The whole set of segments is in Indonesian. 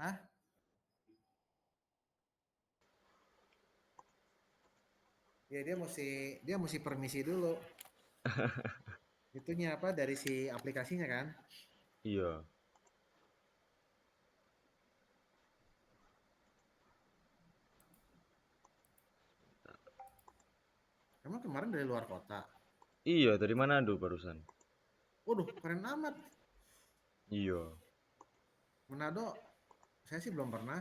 Hah? Ya dia mesti permisi dulu. Itunya apa dari si aplikasinya kan? Iya. Emang kemarin dari luar kota. Iya, dari Manado barusan. Waduh, keren amat. Iya. Manado, saya sih belum pernah.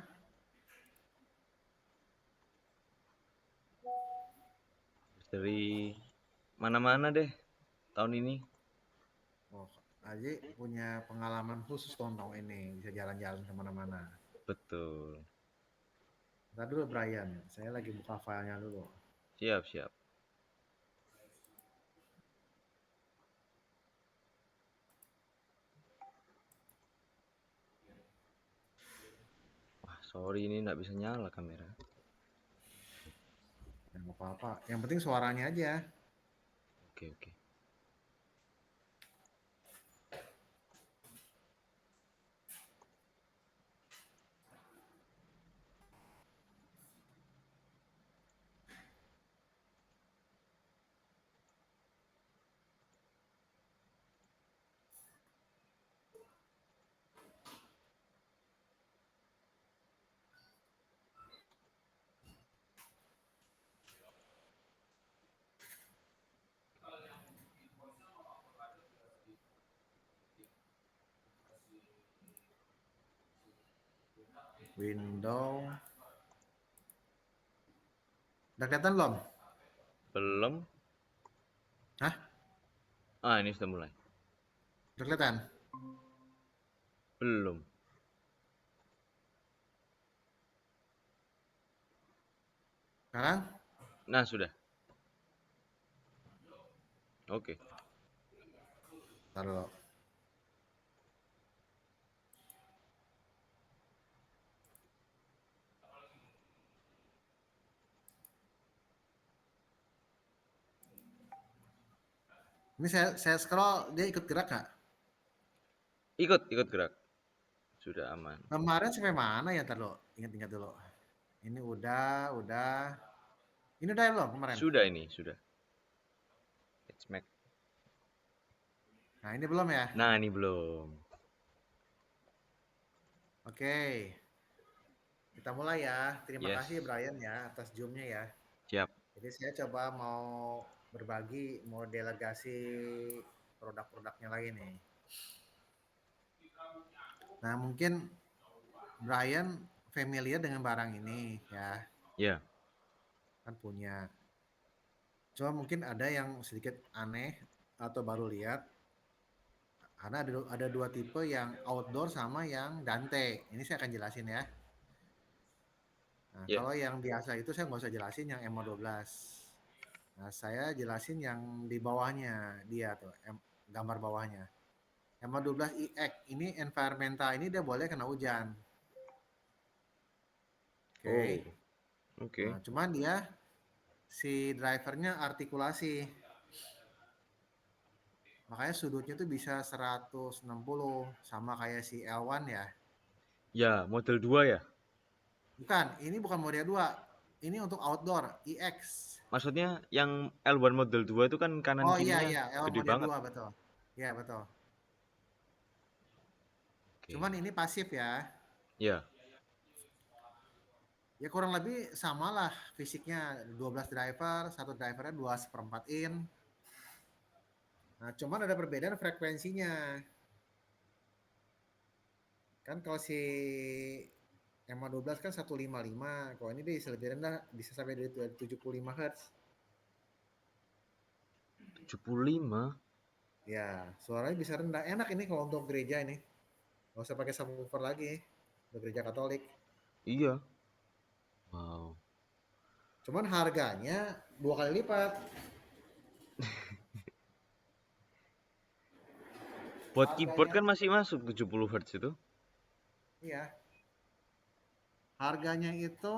Dari mana-mana deh tahun ini. Oh, Aji punya pengalaman khusus tonton ini bisa jalan-jalan kemana-mana. Betul. Ntar dulu Brian, saya lagi buka filenya dulu. Siap, siap. Wah, sorry ini nggak bisa nyala kamera. Yang apa-apa. Yang penting suaranya aja. Oke, oke. Window. Udah kelihatan belum? Belum. Hah? Ah, ini sudah mulai. Udah kelihatan? Belum. Sekarang? Nah, sudah. Oke. Ntar dulu. Ini saya scroll, dia ikut gerak nggak? Ikut, ikut gerak. Sudah aman. Kemarin sampai mana ya? Ntar dulu. Ingat-ingat dulu. Ini udah. Ini udah belum kemarin? Sudah ini, sudah. It's Mac. Nah ini belum ya? Nah, ini belum. Oke, kita mulai ya. Terima kasih Yes. Brian ya atas zoom-nya ya. Siap. Jadi saya coba mau berbagi, mau delegasi produk-produknya lagi nih. Nah mungkin Brian familiar dengan barang ini ya, Ya. kan punya. Cuma mungkin ada yang sedikit aneh atau baru lihat. Karena ada dua tipe yang outdoor sama yang Dante. Ini saya akan jelasin ya. Nah, Ya. kalau yang biasa itu saya nggak usah jelasin yang MO12. Nah, saya jelasin yang di bawahnya dia tuh, gambar bawahnya. MO12 EX ini environmental ini dia boleh kena hujan. Oh, Oke. Nah, oke. cuman dia si drivernya artikulasi. Makanya sudutnya tuh bisa 160 sama kayak si L1 ya. Ya, model 2 ya? Bukan, ini bukan model 2. Ini untuk outdoor, EX. Maksudnya yang L1 model 2 itu kan kanan Oh iya kirinya iya, L1 gede model banget. 2 betul. Iya betul. Cuman Oke. ini pasif ya. Ya. Ya kurang lebih samalah fisiknya 12 driver, satu drivernya 2 seperempat in. Nah, cuman ada perbedaan frekuensinya. Kan kalau si MA12 kan 155, kalau ini bisa lebih rendah, bisa sampai dari 75 Hz. 75. Ya, suaranya bisa rendah. Enak ini kalau untuk gereja ini. Nggak usah pakai subwoofer lagi. Untuk gereja Katolik. Iya. Wow. Cuman harganya 2 kali lipat. Buat keyboard Harganya, kan masih masuk 70 Hz itu. iya. Harganya itu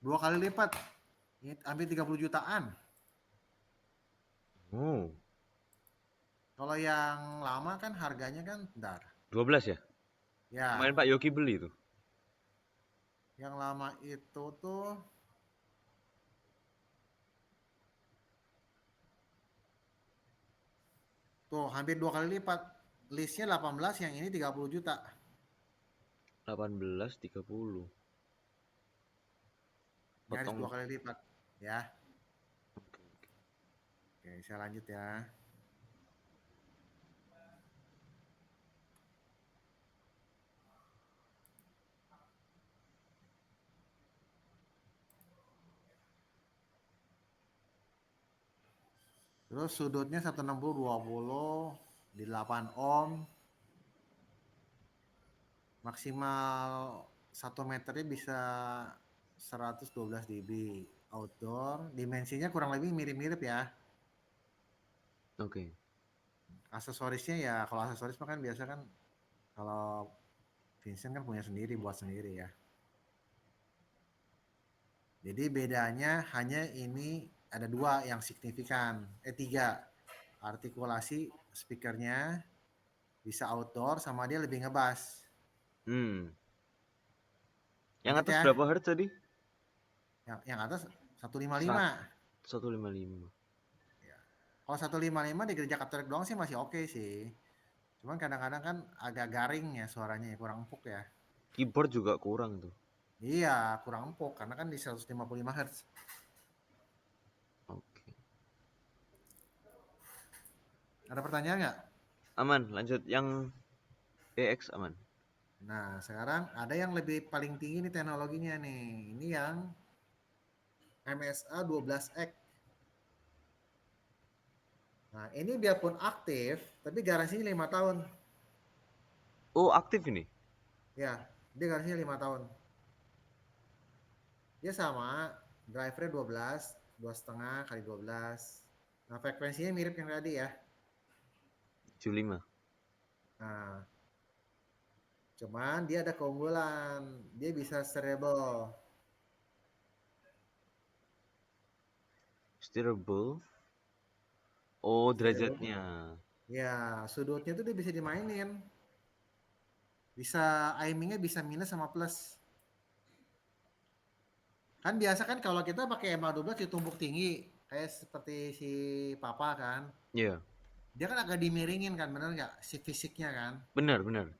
2 kali lipat. Ini hampir 30 jutaan. Oh, Kalau yang lama kan harganya kan, bentar. 12 ya? Ya, Kemarin Pak Yogi beli tuh. yang lama itu tuh hampir 2 kali lipat. Listnya 18, yang ini 30 juta. 18.30. Nyaris Potong. 2 kali lipat. Ya, Oke, oke. oke, saya lanjut ya. Terus sudutnya 160 20 di 8 ohm, maksimal 1 meternya bisa 112 dB. Outdoor, dimensinya kurang lebih mirip-mirip ya. Oke. Aksesorisnya ya, kalau aksesoris mah kan biasa kan, kalau Vincent kan punya sendiri, buat sendiri ya. Jadi bedanya hanya ini, ada dua yang signifikan, tiga. Artikulasi speakernya bisa outdoor, sama dia lebih ngebas. Hmm. Yang Lanjut atas ya. berapa hertz tadi? Yang atas 155. 155. Ya. Kalau 155 di gereja Katolik doang sih masih oke sih. Cuman kadang-kadang kan agak garing ya suaranya, ya kurang empuk ya. Keyboard juga kurang tuh. Iya, kurang empuk karena kan di 155 Hz. Oke. Ada pertanyaan nggak? Aman, lanjut yang EX aman. Nah, sekarang ada yang lebih paling tinggi nih teknologinya nih. Ini yang MSA 12X. Nah, ini biarpun aktif, tapi garansinya 5 tahun. Oh, aktif ini. Ya, dia garansinya 5 tahun. Dia sama, drivernya 12, 2,5 kali 12. Nah, frekuensinya mirip yang tadi ya. 75. Nah, cuman dia ada keunggulan. Dia bisa steerable. Steerable. Oh, Steerable. derajatnya. Ya, sudutnya tuh dia bisa dimainin. Bisa aimingnya bisa minus sama plus. Kan biasa kan kalau kita pakai MA12 ditumbuk tinggi, kayak seperti si Papa kan. Iya, Dia kan agak dimiringin kan, bener nggak? Si fisiknya kan. benar, benar.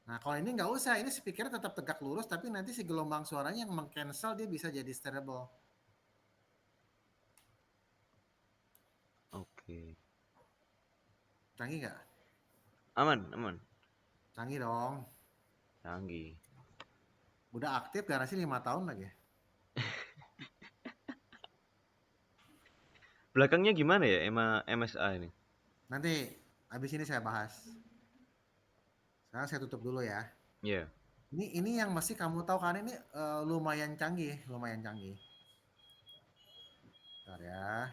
Nah, kalau ini nggak usah, ini speakernya tetap tegak lurus, tapi nanti si gelombang suaranya yang mengcancel dia bisa jadi steerable. Oke. Canggih nggak? Aman, aman. Canggih dong. Canggih. Udah aktif garansi 5 tahun lagi. Belakangnya gimana ya MSA ini? Nanti habis ini saya bahas. Sekarang saya tutup dulu ya. Iya. Ini yang mesti kamu tahu kan ini lumayan canggih, lumayan canggih. Bentar ya.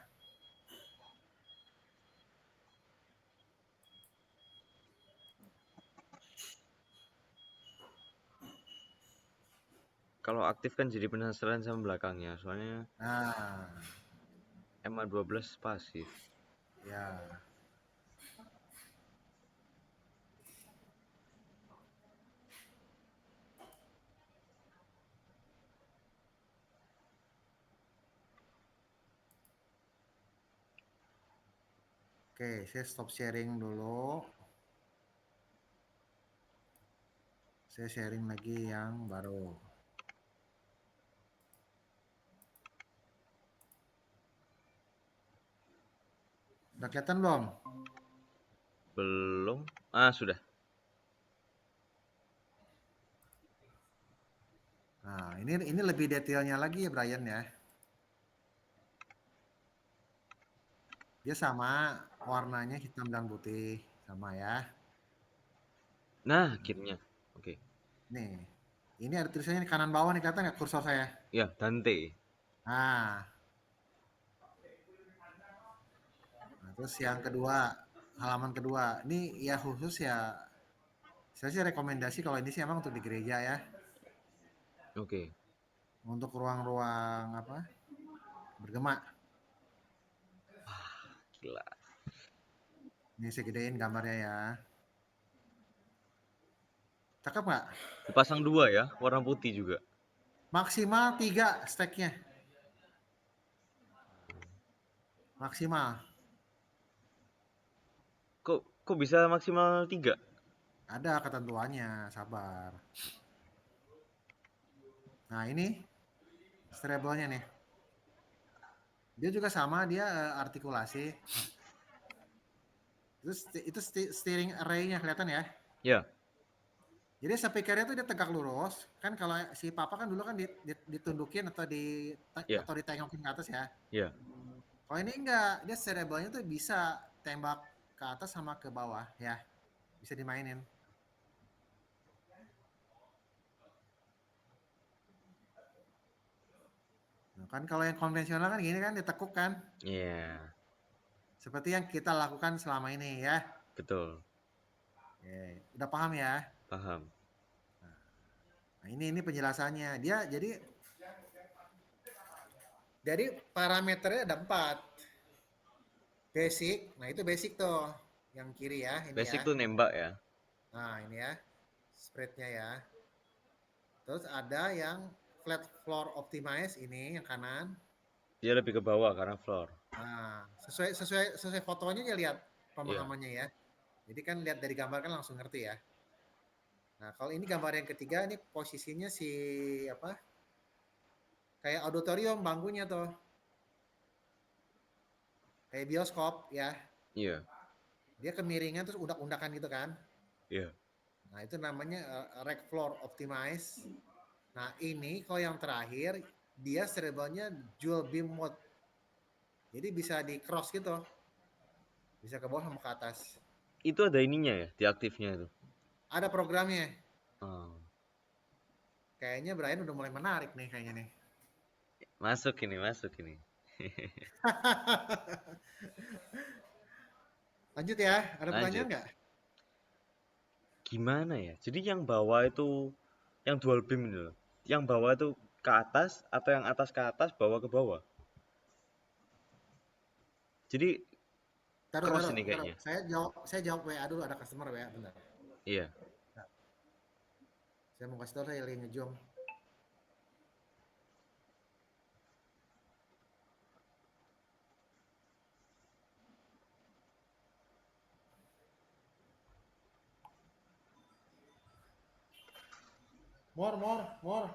Kalau aktif kan jadi penasaran sama belakangnya. Soalnya Nah, MA12 pasif. ya. Oke, saya stop sharing dulu. Saya sharing lagi yang baru. Udah kelihatan belum? Belum. Ah, sudah. Nah, ini lebih detailnya lagi ya Brian ya. Dia sama, warnanya hitam dan putih, sama ya. Nah, akhirnya. Oke. Nih, ini ada tulisannya di kanan bawah nih, kelihatan nggak kursor saya? Ya, Dante. Nah, terus yang kedua, halaman kedua. Ini ya khusus ya, saya sih rekomendasi kalau ini sih emang untuk di gereja ya. Oke. Untuk ruang-ruang apa? Bergema. Gila. Ini saya gedein gambarnya ya. Cakep nggak? Dipasang 2 ya, warna putih juga. Maksimal 3 steknya. Maksimal. Kok bisa maksimal 3? Ada ketentuannya, sabar. Nah, ini streble-nya nih. Dia juga sama, dia artikulasi. Itu steering array-nya kelihatan ya. Ya, Jadi speakernya tuh dia tegak lurus. Kan kalau si Papa kan dulu kan ditundukin ya, atau ditengokin ke atas ya. ya. Kalau ini enggak, dia cerebralnya tuh bisa tembak ke atas sama ke bawah ya. Bisa dimainin. Nah, kan kalau yang konvensional kan gini kan ditekuk kan. Iya, Seperti yang kita lakukan selama ini ya. betul. Udah paham ya? Paham. Nah, ini penjelasannya. Dia jadi parameternya ada 4. Basic, nah itu basic tuh. Yang kiri ya, ini Basic ya. tuh nembak ya. Nah, ini ya. Spreadnya ya. Terus ada yang flat floor optimize ini yang kanan. Dia lebih ke bawah karena floor. Nah, sesuai fotonya ya lihat Iya, pemahamannya ya. Jadi kan lihat dari gambar kan langsung ngerti ya. Nah, kalau ini gambar yang ketiga ini posisinya si apa? Kayak auditorium bangkunya tuh. Kayak bioskop ya. iya, Dia kemiringan terus undak-undakan gitu kan. iya. Nah, itu namanya rack floor optimize. Nah, ini kalau yang terakhir dia cerebralnya dual beam mode. Jadi bisa di cross gitu. Bisa ke bawah sama ke atas. Itu ada ininya ya, diaktifnya itu. Ada programnya. Oh, Kayaknya Brian udah mulai menarik nih kayaknya nih. masuk ini, masuk ini. Lanjut ya, ada pertanyaan Lanjut. nggak? Gimana ya? Jadi yang bawah itu, yang dual beam itu loh. Yang bawah itu ke atas atau yang atas ke atas, bawah ke bawah. Jadi Taruh, cross taruh, ini taruh. kayaknya. Saya jawab WA dulu, ada customer WA, bentar. Iya. Nah, saya mau kasih tahu saya lagi ngejoom. More.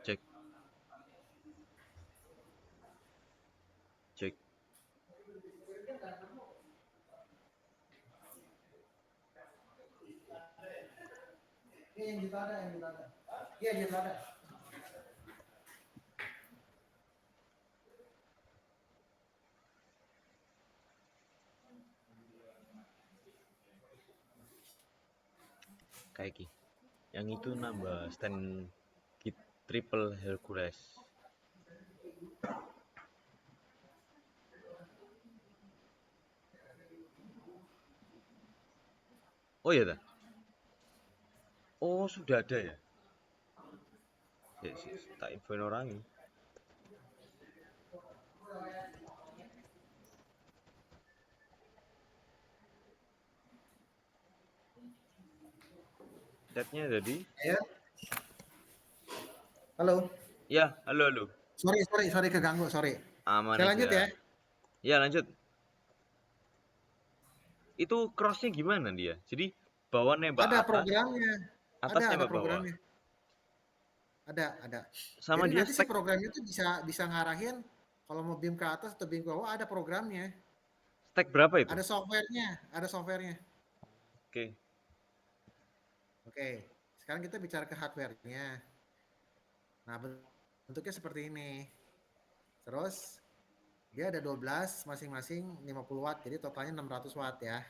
Cek, cek. Iya, yang juta ada, yang juta ada. Iya, yang juta ada. Kayak gini. Yang itu nambah stand triple Hercules. Oh iya dah. Oh sudah ada ya. Ya, tak infoin orang ini. Chatnya jadi. Ya. Halo. Ya, halo halo. Sorry keganggu, sorry. Aman Saya lanjut ya. aja. Ya lanjut. Itu crossnya gimana dia? Jadi bawah nembak Ada atas, programnya. atas Ada nembak bawah. programnya. Ada. Sama Jadi dia nanti si stack programnya itu bisa ngarahin kalau mau beam ke atas atau beam ke bawah ada programnya. stack berapa itu? Ada softwarenya. Oke. Oke, sekarang kita bicara ke hardware-nya. Nah, bentuknya seperti ini. Terus dia ada 12 masing-masing 50 watt. Jadi totalnya 600 watt ya.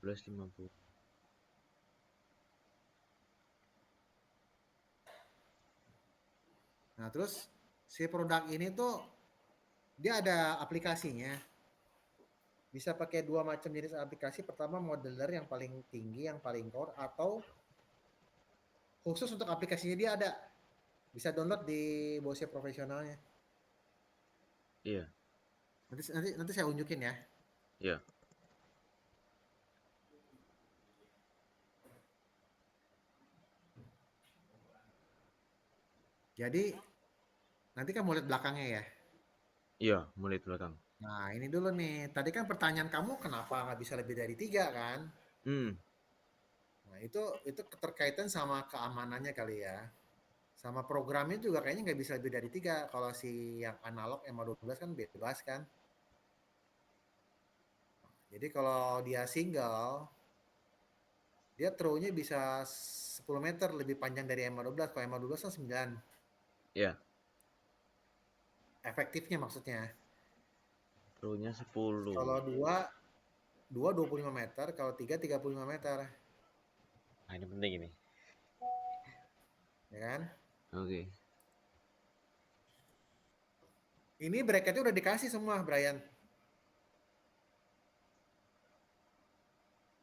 1250. Nah, terus si produk ini tuh dia ada aplikasinya. Bisa pakai dua macam jenis aplikasi. Pertama modeler yang paling tinggi, yang paling core, atau khusus untuk aplikasinya dia ada. Bisa download di Bose profesionalnya. Iya, Nanti saya unjukin ya. iya. Jadi nanti kan mau lihat belakangnya ya. Iya, mulai belakang. Nah ini dulu nih. Tadi kan pertanyaan kamu kenapa nggak bisa lebih dari tiga kan? Hmm, Nah itu keterkaitan sama keamanannya kali ya. Sama programnya juga kayaknya nggak bisa lebih dari tiga. Kalau si yang analog MA12 kan bebas kan. Jadi kalau dia single, dia throw-nya bisa 10 meter lebih panjang dari MA12. Kalau MA12 kan 9. iya. Efektifnya maksudnya. Pro-nya 10. Kalau dua 25 meter, kalau tiga 35 meter. Nah, ini penting ini. Ya kan? Oke. Ini bracketnya udah dikasih semua, Brian.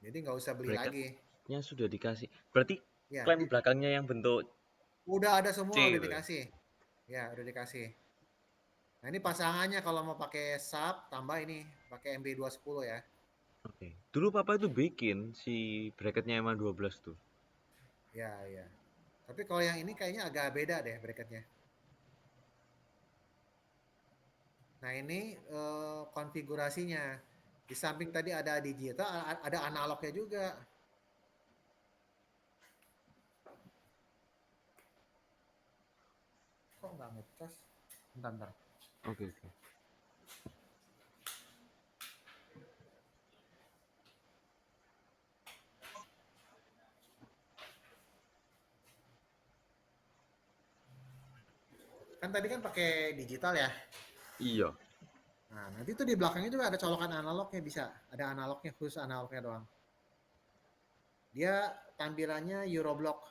Jadi nggak usah beli lagi. Bracketnya sudah dikasih. Berarti Ya, klem belakangnya yang bentuk udah ada semua, C udah gitu ya? dikasih. Ya, udah dikasih. Nah, ini pasangannya kalau mau pakai sub, tambah ini, pakai MB210 ya. Oke. Dulu papa itu bikin si bracketnya MA12 tuh. Ya, ya. Tapi kalau yang ini kayaknya agak beda deh bracketnya. Nah, ini konfigurasinya. Di samping tadi ada digital, ada analognya juga. Kok nggak ngecas? Bentar, bentar. Oke, oke. Kan tadi kan pakai digital ya. Iya. Nah, nanti tuh di belakangnya juga ada colokan analognya bisa. Ada analognya, khusus analognya doang. Dia tampilannya Euroblock.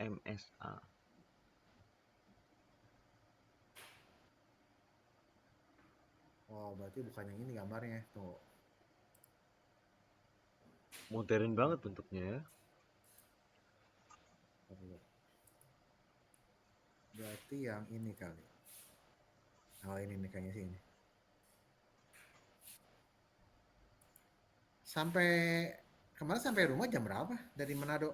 MSA. Oh, berarti bukan yang ini gambarnya. Tuh. Modern banget bentuknya ya. Berarti yang ini kali. Oh, ini nih kayaknya sih ini. Sampai kemarin sampai rumah jam berapa dari Manado?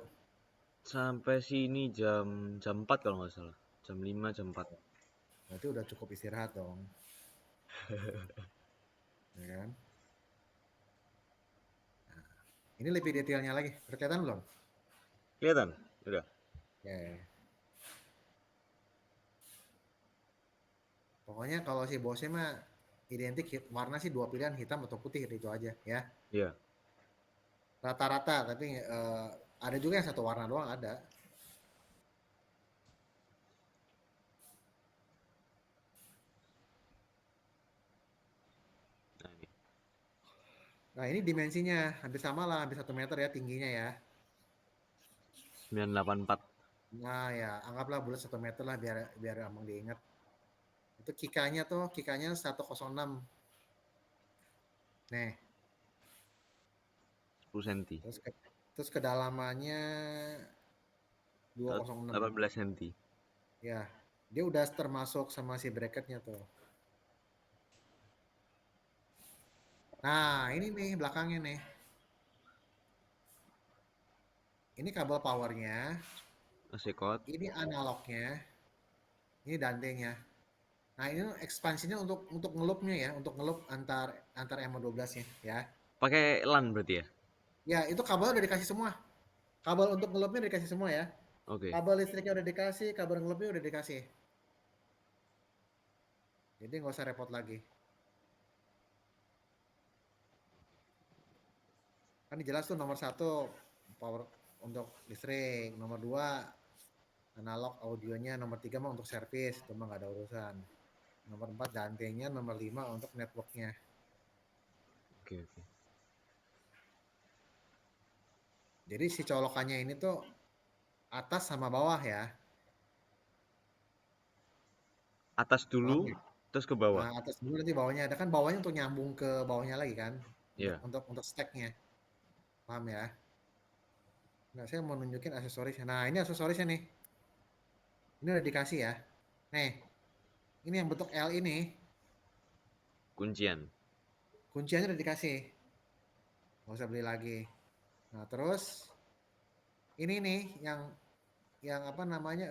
Sampai sini jam jam 4 kalau nggak salah. Jam 5 jam 4. Berarti udah cukup istirahat dong, ya kan? Ini lebih detailnya lagi. Berkaitan belum? Kelihatan? Udah. Ya. Pokoknya kalau si bosnya mah identik warna sih dua pilihan hitam atau putih itu aja ya. Iya. Rata-rata tapi ada juga yang satu warna doang ada. Nah, ini Nah ini dimensinya hampir sama lah, hampir 1 meter ya tingginya ya. 984. Nah ya anggaplah bulat 1 meter lah biar biar gampang diingat. Itu kikanya 106. Nih 10 cm. terus terus kedalamannya 206. 18 cm. Ya dia udah termasuk sama si bracketnya tuh. Nah ini nih belakangnya nih. Ini kabel powernya, AC cord. ini analognya, ini dantengnya. Nah ini ekspansinya untuk ngelupnya ya, untuk ngelup antar MO12-nya ya. Pakai LAN berarti ya? Ya itu kabel udah dikasih semua. Kabel untuk ngelupnya udah dikasih semua ya. Oke. Kabel listriknya udah dikasih, kabel ngelupnya udah dikasih. Jadi nggak usah repot lagi. Kan jelas tuh nomor satu power untuk listrik, nomor dua analog audionya, nomor tiga mah untuk servis, itu mah nggak ada urusan. Nomor empat dantengnya, nomor lima untuk networknya. Oke, oke. Jadi si colokannya ini tuh atas sama bawah ya. Atas dulu, paham nggak? terus ke bawah. Nah, atas dulu nanti bawahnya ada kan bawahnya untuk nyambung ke bawahnya lagi kan, untuk Iya. stacknya, paham ya? Nah, saya mau nunjukin aksesorisnya. Nah, ini aksesorisnya nih. Ini udah dikasih ya. Nih, ini yang bentuk L ini, Kuncian. kunciannya udah dikasih. Nggak usah beli lagi. Nah, terus ini nih yang apa namanya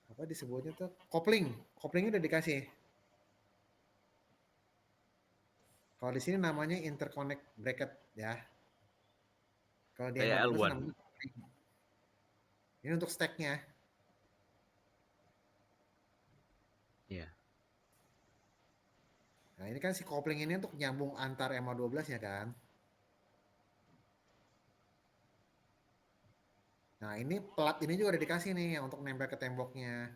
apa disebutnya tuh kopling. Koplingnya udah dikasih. Kalau di sini namanya interconnect bracket ya. Kalau di Kayak MA12 L1. namanya kopling. Ini untuk stacknya. Iya. Nah, ini kan si kopling ini untuk nyambung antar MA12 ya kan. Nah, ini plat ini juga udah dikasih nih yang untuk nempel ke temboknya.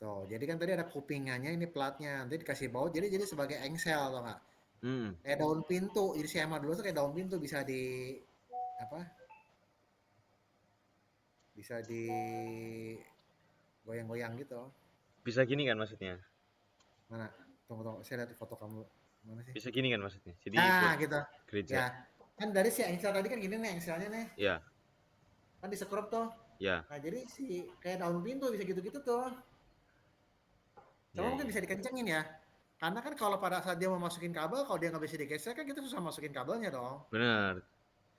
Tuh, jadi kan tadi ada kupingannya, ini platnya. Nanti dikasih baut, jadi sebagai engsel tau nggak? Hmm. Kayak daun pintu. Jadi si MA12 tuh kayak daun pintu bisa di apa? Bisa di goyang-goyang gitu. Bisa gini kan maksudnya? Mana? Tunggu tunggu, saya lihat foto kamu. Mana sih? Bisa gini kan maksudnya? Jadi Nah, buat gitu. gereja. Ya. Kan dari si engsel tadi kan gini nih engselnya nih. Ya, Kan di sekrup tuh. ya, Nah, jadi si kayak daun pintu bisa gitu-gitu tuh. Cuma ya, mungkin ya. bisa dikencengin ya. Karena kan kalau pada saat dia mau masukin kabel, kalau dia nggak bisa digeser kan kita susah masukin kabelnya dong. Bener.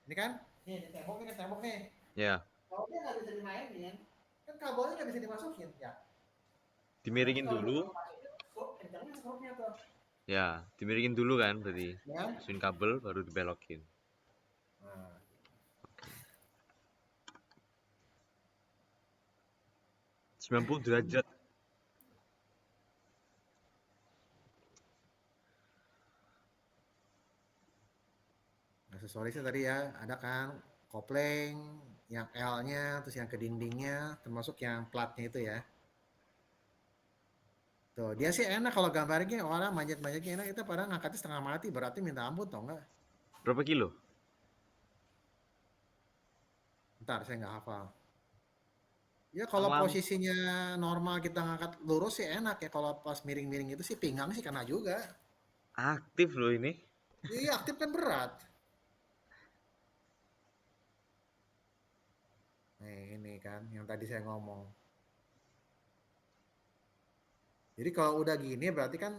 Ini kan, nih di tembok nih. Ya, Kalau dia nggak bisa dimainin, kan kabelnya nggak bisa dimasukin ya. Nah, nanti dimiringin kalau dia dulu. mau masukin, kencangin skrupnya tuh. Ya, dimiringin dulu kan berarti. Ya. Masukin kabel baru dibelokin. Nah, Oke. 90 derajat. aksesorisnya tadi ya, ada kan kopling, yang L-nya, terus yang ke dindingnya, termasuk yang platnya itu ya. Tuh, dia sih enak kalau gambarnya orang manjat-manjatnya enak, kita pada ngangkatnya setengah mati, berarti minta ampun tau nggak? Berapa kilo? Ntar, saya nggak hafal. Ya Yang kalau lam posisinya normal kita ngangkat lurus sih enak ya, kalau pas miring-miring itu sih pinggang sih kena juga. aktif loh ini. Iya aktif kan berat. Nih ini kan yang tadi saya ngomong. Jadi kalau udah gini berarti kan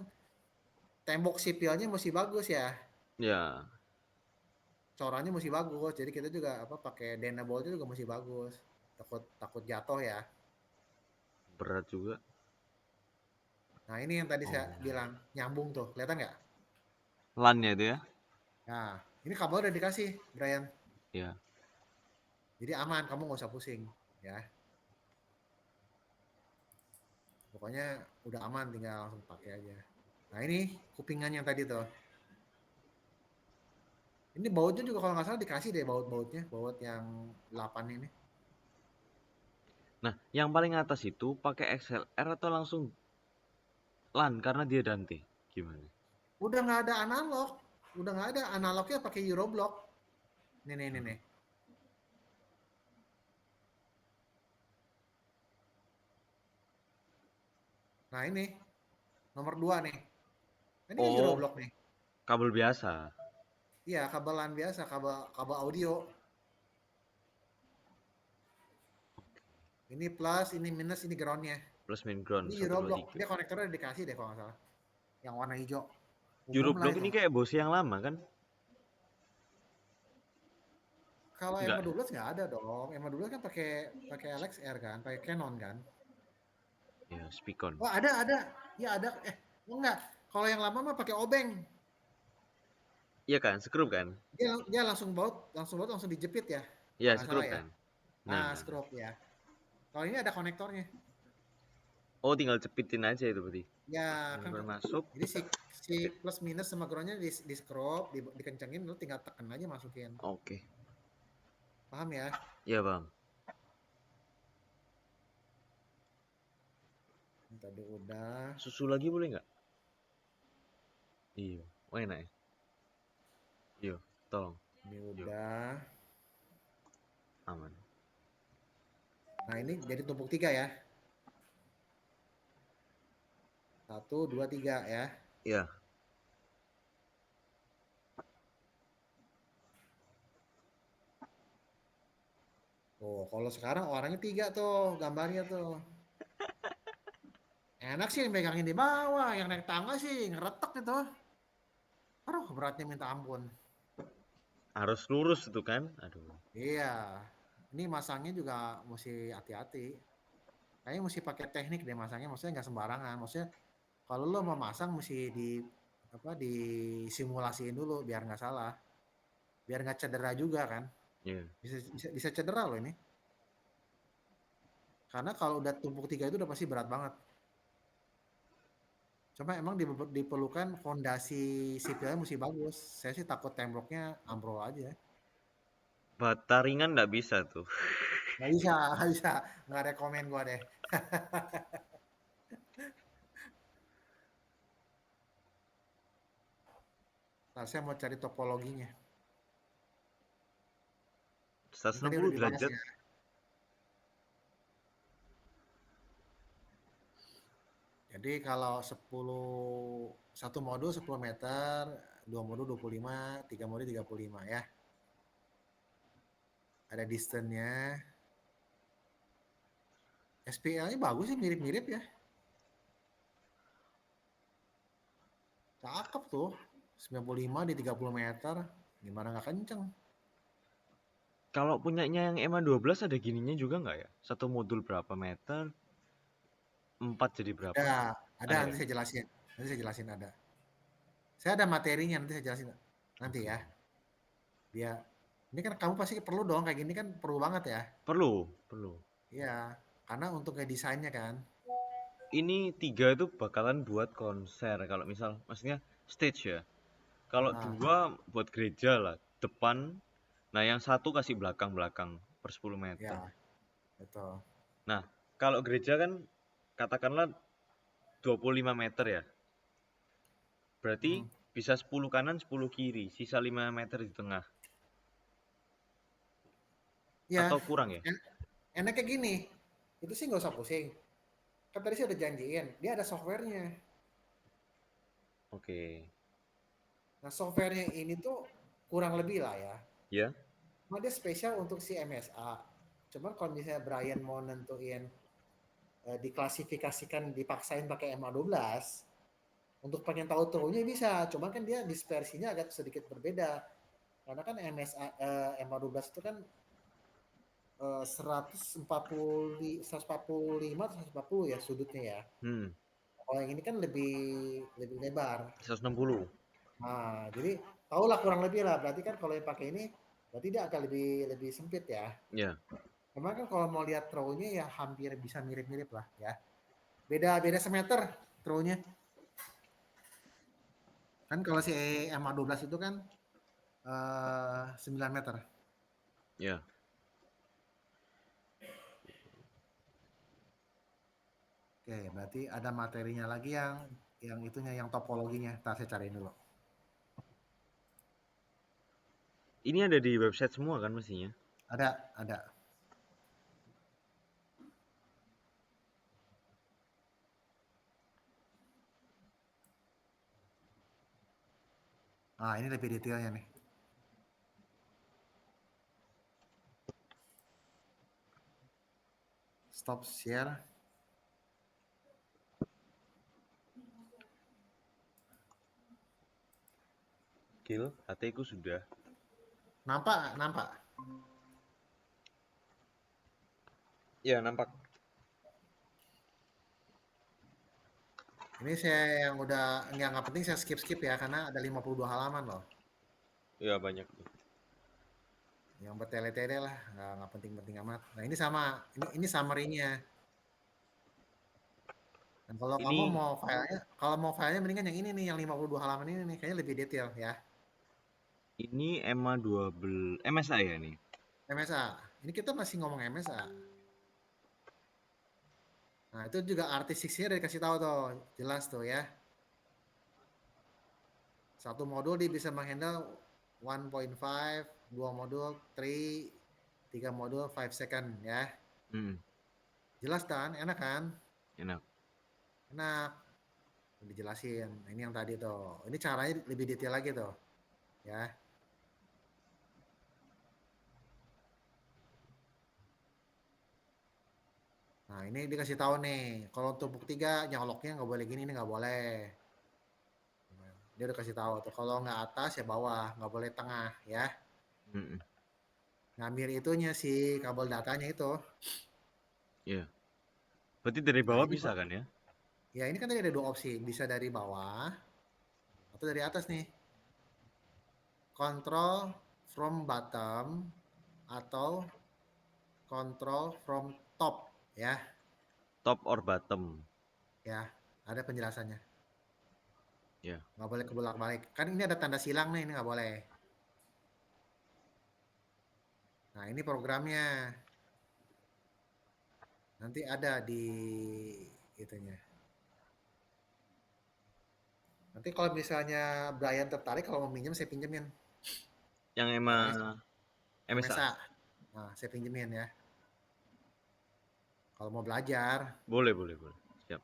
tembok sipilnya mesti bagus ya. Ya, Corannya mesti bagus. Jadi kita juga apa pakai denable juga mesti bagus. Takut takut jatuh ya. berat juga. Nah ini yang tadi saya Oh. bilang nyambung tuh, kelihatan nggak? LAN-nya itu ya? Nah ini kabel udah dikasih, Brian. Ya. Jadi aman, kamu nggak usah pusing ya. Pokoknya udah aman, tinggal langsung pakai aja. Nah ini kupingan yang tadi tuh. Ini bautnya juga kalau nggak salah dikasih deh baut-bautnya, baut yang 8 ini. Nah, yang paling atas itu pakai XLR atau langsung LAN karena dia Dante. Gimana? Udah nggak ada analog, udah nggak ada analognya pakai Euroblock. Nih. Nah ini nomor 2 nih. Ini kan Oh, Euroblock nih. kabel biasa. Iya kabelan biasa, kabel kabel audio. Ini plus, ini minus, ini groundnya. Plus main ground Ini satu dua Euroblock, tiga. dia konektornya dikasih deh kalau nggak salah. Yang warna hijau. Umum lah Euroblock itu. ini kayak Bose yang lama kan? Kalau Enggak ya? MA12 nggak ada dong. MA12 kan pakai pakai LXR kan, pakai Canon kan. Ya, Spicon. Oh ada. Ya ada. Oh, enggak. Kalau yang lama mah pakai obeng. Iya kan, skrup kan? Dia langsung baut langsung dijepit ya. Kalau Iya, nggak salah skrup ya. kan? Nah, Ah, nah, nah. screw ya. Kalau ini ada konektornya. Oh, tinggal cepitin aja itu berarti. Ya kan. Benar masuk. Jadi si plus minus sama groundnya di screw, dikencengin, lu tinggal tekan aja masukin. Oke. Paham ya? Iya, Bang. Ini tadi udah. Susu lagi boleh nggak? Iya. Oh, enak ya? Iya, tolong. Ini Iya, udah. aman. Nah ini jadi tumpuk 3 ya. 1, 2, 3 ya. Ya. Tuh, kalau sekarang orangnya 3 tuh gambarnya tuh. Enak sih yang megangin di bawah, yang naik tangga sih ngeretek itu. Aduh, beratnya minta ampun. Harus lurus itu kan. Aduh. Iya, ini masangnya juga mesti hati-hati. Kayaknya mesti pakai teknik deh masangnya, maksudnya nggak sembarangan. Maksudnya kalau lo mau masang mesti di apa disimulasiin dulu biar nggak salah, biar nggak cedera juga kan. Ya. Bisa cedera loh ini. Karena kalau udah tumpuk 3 itu udah pasti berat banget. Cuma emang diperlukan fondasi sipilnya mesti bagus. Saya sih takut temboknya ambrol aja. Bata ringan nggak bisa tuh. Nggak bisa, nggak bisa. Nggak rekomen gua deh. Nah, saya mau cari topologinya. Ini tadi udah 160 dibahas derajat. ya. Jadi kalau 1 modul 10 meter, 2 modul 25, 3 modul 35 ya. Ada distance-nya. SPL-nya bagus sih, mirip-mirip ya. Cakep tuh. 95 di 30 meter. Gimana nggak kenceng? Kalau punyanya yang EMA 12 ada gininya juga nggak ya? Satu modul berapa meter? 4 jadi berapa? Ada Ada nanti ya? saya jelasin. Nanti saya jelasin ada. Saya ada materinya nanti saya jelasin nanti Oke. ya. Dia ini kan kamu pasti perlu dong kayak gini kan perlu banget ya. Perlu, perlu. Iya, karena untuk ngedesainnya kan. Ini 3 itu bakalan buat konser. Kalau misal, maksudnya stage ya. Kalau Nah, 2 buat gereja lah, depan. Nah, yang satu kasih belakang-belakang per 10 meter. ya, betul. Nah, kalau gereja kan katakanlah 25 meter ya. Berarti Hmm. bisa 10 kanan, 10 kiri, sisa 5 meter di tengah. Ya, Atau kurang ya? en enaknya gini, itu sih nggak usah pusing. Kan tadi sih udah janjiin, dia ada softwarenya. Oke. Nah, softwarenya ini tuh kurang lebih lah ya. Ya? Cuma dia spesial untuk si MSA. Cuman kalau misalnya Brian mau nentuin diklasifikasikan dipaksain pakai MA12 untuk pengen tahu turunnya bisa. Cuman kan dia dispersinya agak sedikit berbeda. Karena kan MSA MA12 itu kan 145 atau 140 ya sudutnya ya. Hmm, Kalau yang ini kan lebih lebih lebar. 160. Nah, jadi tahulah kurang lebih lah. Berarti kan kalau yang pakai ini berarti dia agak lebih lebih sempit ya. Ya. Memang kan kalau mau lihat throw-nya ya hampir bisa mirip-mirip lah ya. Beda beda semeter throw-nya. Kan kalau si MA12 itu kan 9 meter. Ya. Oke, berarti ada materinya lagi yang itunya yang topologinya. Ntar saya cariin dulu. Ini ada di website semua kan mestinya? Ada. Ah, ini lebih detailnya nih. Stop share. Gil, HT ku sudah. Nampak? Nampak. Ya, nampak. Ini saya yang udah nggak penting saya skip ya karena ada 52 halaman loh. Ya, banyak tuh. Yang bertele-tele lah, nggak penting-penting amat. Nah ini sama, ini summary-nya. Dan kalau kamu Ini mau filenya mendingan yang ini nih, yang 52 halaman ini nih, kayaknya lebih detail ya. ini EMA 12 MSA ya nih. MSA. Ini kita masih ngomong MSA. Nah itu juga artistiknya udah dikasih tahu tuh, jelas tuh ya. Satu modul dia bisa menghandle 1.5, dua modul 3, tiga modul 5 second ya. Hmm. Jelas kan? Enak kan? Enak. Enak. Dijelasin. Nah, ini yang tadi tuh. Ini caranya lebih detail lagi tuh. Ya. Nah, ini dikasih tahu nih. Kalau untuk bukti 3, nyoloknya nggak boleh gini, ini nggak boleh. Dia udah kasih tahu tuh. Kalau nggak atas ya bawah, nggak boleh tengah ya. Mm-mm. Ngambil itunya sih kabel datanya itu. Iya. Berarti dari Nah bawah ini bisa kan ya? ya ini kan tadi ada 2 opsi, bisa dari bawah atau dari atas nih. Control from bottom atau control from top ya. Top or bottom. Ya, ada penjelasannya. Ya. Nggak boleh kebolak-balik. Kan ini ada tanda silang nih, ini nggak boleh. Nah, ini programnya. Nanti ada di itunya. Nanti kalau misalnya Brian tertarik kalau mau minjem saya pinjemin. Yang Barangnya MSA. MSA. Nah, saya pinjemin ya. Kalau mau belajar. Boleh, boleh, boleh. Siap.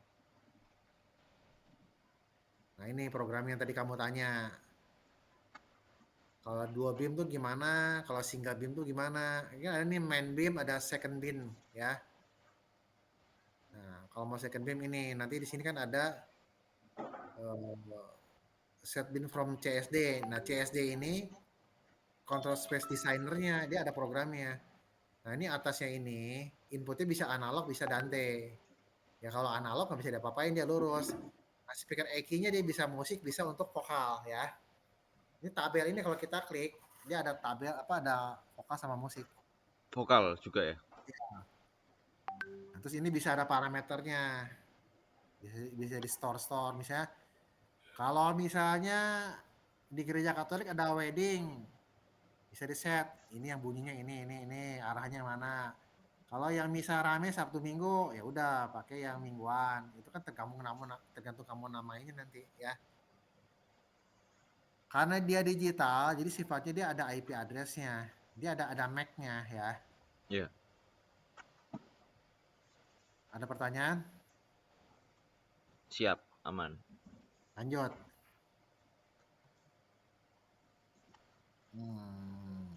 Nah, ini program yang tadi kamu tanya. Kalau 2 beam tuh gimana? Kalau single beam tuh gimana? Ini ada nih main beam, ada second beam ya. Nah, kalau mau second beam ini nanti di sini kan ada eh, set beam from CSD. Nah, CSD ini control space designernya, dia ada programnya. Nah, ini atasnya ini inputnya bisa analog, bisa Dante. Ya kalau analog nggak bisa diapa-apain, dia lurus. Nah, speaker EQ-nya dia bisa musik, bisa untuk vokal ya. Ini tabel ini kalau kita klik, dia ada tabel apa ada vokal sama musik. Vokal juga ya? Nah, terus ini bisa ada parameternya. Bisa di store-store misalnya. Kalau misalnya di gereja Katolik ada wedding, bisa di set. Ini yang bunyinya ini arahnya mana. Kalau yang misa rame Sabtu Minggu, ya udah pakai yang mingguan. Itu kan tergantung kamu namanya nanti ya. Karena dia digital, jadi sifatnya dia ada IP address-nya. Dia ada MAC-nya ya. Iya. Ada pertanyaan? Siap, aman. Lanjut. Hmm.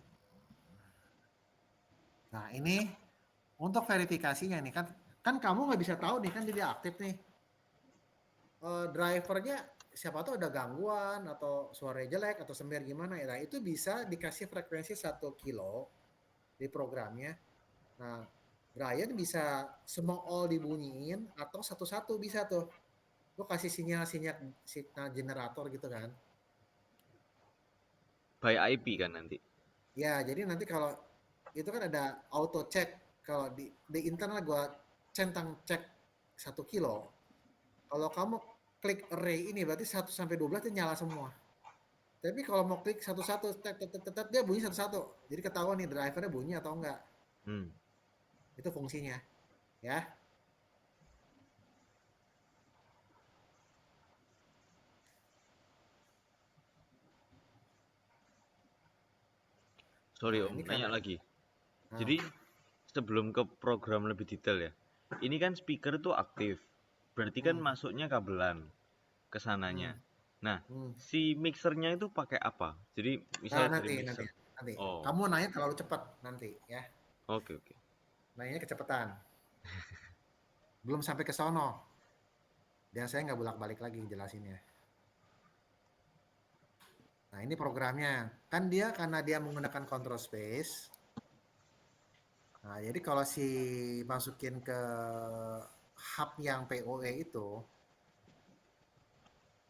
Nah ini untuk verifikasinya nih kan, kan kamu nggak bisa tahu nih kan dia aktif nih. Drivernya siapa tahu ada gangguan atau suaranya jelek atau semir gimana ya. Nah itu bisa dikasih frekuensi 1 kilo di programnya. Nah Brian bisa semua all dibunyiin atau satu-satu bisa tuh. Lo kasih sinyal generator gitu kan. By IP kan nanti? Ya, jadi nanti kalau itu kan ada auto check. Kalau di internal gua centang cek 1 kilo. Kalau kamu klik array ini berarti 1 sampai 12 dia nyala semua. Tapi kalau mau klik satu-satu, dia bunyi satu-satu. Jadi ketahuan nih drivernya bunyi atau enggak. Hmm. Itu fungsinya, ya. Sorry Nah, Om, ini nanya karena lagi. nah, Jadi sebelum ke program lebih detail ya. Ini kan speaker itu aktif. Berarti kan hmm, masuknya kabelan ke sananya. hmm, Nah, hmm. si mixernya itu pakai apa? Jadi misal Nah, dari nanti, nanti, mixer. nanti. Oh, Kamu nanya terlalu cepat nanti, ya. oke oke. Nanya kecepatan. Belum sampai ke sono. Dan saya nggak bolak-balik lagi jelasinnya. Nah, ini programnya. Kan dia karena dia menggunakan control space. Nah, jadi kalau si masukin ke hub yang PoE itu,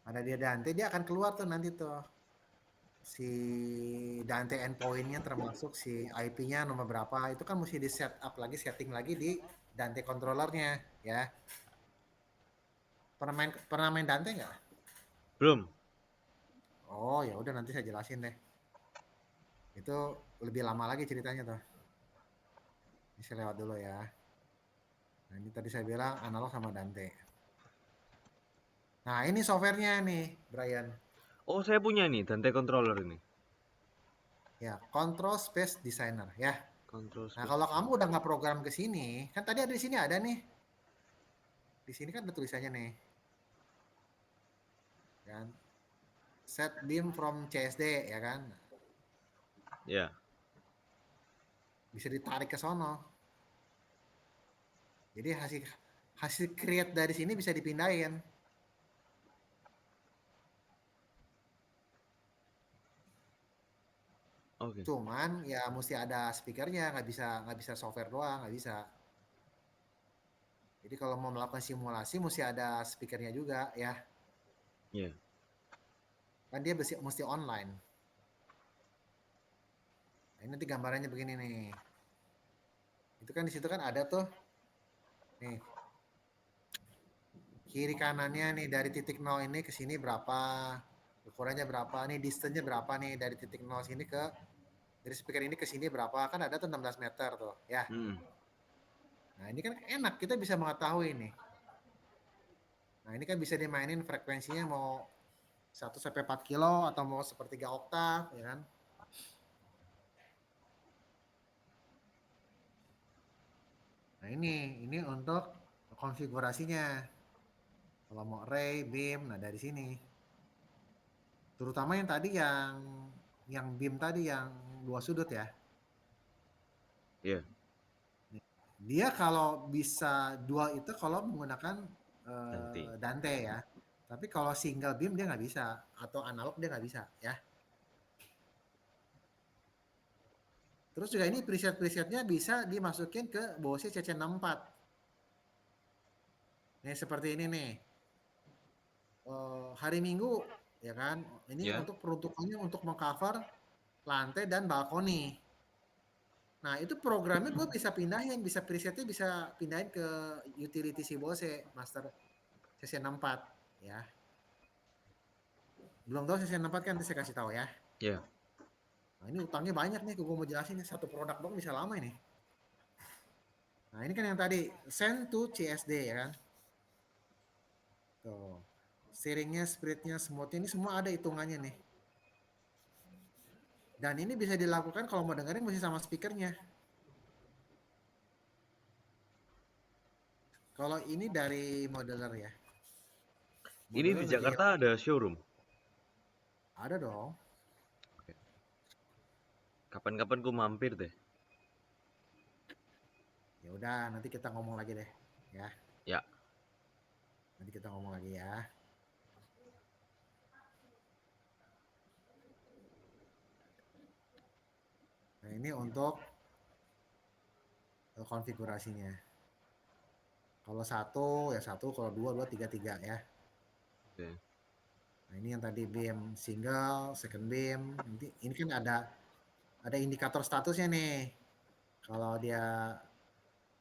ada dia Dante, dia akan keluar tuh nanti tuh. Si Dante endpoint-nya termasuk si IP-nya nomor berapa, itu kan mesti di setup lagi, setting lagi di Dante controllernya, ya. Pernah main Dante nggak? Belum. Oh, ya udah nanti saya jelasin deh. Itu lebih lama lagi ceritanya tuh. Ini saya lewat dulu ya. Nah, ini tadi saya bilang analog sama Dante. Nah, ini softwarenya nih, Brian. Oh, saya punya nih Dante controller ini. Ya, Control Space Designer ya. Control Nah, speed. kalau kamu udah nggak program ke sini, kan tadi ada di sini ada nih. Di sini kan ada tulisannya nih, kan? Set beam from CSD, ya kan? Ya. Bisa ditarik ke sono. Jadi hasil hasil create dari sini bisa dipindahin. Oke. Cuman ya mesti ada speakernya, nggak bisa software doang, nggak bisa. Jadi kalau mau melakukan simulasi mesti ada speakernya juga ya. Ya. Kan dia mesti online. Nah, ini nanti gambarannya begini nih. Itu kan di situ kan ada tuh nih kiri kanannya nih dari titik nol ini ke sini berapa, ukurannya berapa, nih distance-nya berapa nih dari titik nol sini ke dari speaker ini ke sini berapa, kan ada tuh 16 meter tuh ya. Hmm. Nah ini kan enak kita bisa mengetahui nih. Nah ini kan bisa dimainin frekuensinya mau 1 sampai 4 kilo atau mau sepertiga oktav ya kan. Nah ini untuk konfigurasinya. Kalau mau array, beam, nah dari sini. Terutama yang tadi yang beam tadi yang dua sudut ya. Ya. Dia kalau bisa dua itu kalau menggunakan Nanti. Dante ya. Tapi kalau single beam dia nggak bisa atau analog dia nggak bisa ya. Terus juga ini preset-presetnya bisa dimasukin ke Bose CC64. Nih seperti ini nih. Hari Minggu ya kan. Ini Ya. untuk peruntukannya untuk mengcover lantai dan balkoni. Nah, itu programnya gue bisa pindahin, bisa presetnya bisa pindahin ke utility si Bose Master CC64 ya. Belum tahu CC64 kan nanti saya kasih tahu ya. Ya. Nah, ini utangnya banyak nih, gue mau jelasin nih satu produk dong bisa lama ini. Nah, ini kan yang tadi send to CSD ya kan. Tuh. Steeringnya, speednya, smoothnya ini semua ada hitungannya nih. Dan ini bisa dilakukan kalau mau dengerin masih sama speakernya. Kalau ini dari modeler ya. Ini di Modeler lagi Jakarta ada showroom. ada dong. Oke. Kapan-kapan ku mampir deh. Ya udah, nanti kita ngomong lagi deh, ya. Ya. Nanti kita ngomong lagi ya. Nah, ini untuk konfigurasinya. Kalau satu ya satu, kalau dua dua, tiga tiga ya. Oke. Nah, ini yang tadi beam single, second beam. Nanti ini kan ada indikator statusnya nih. Kalau dia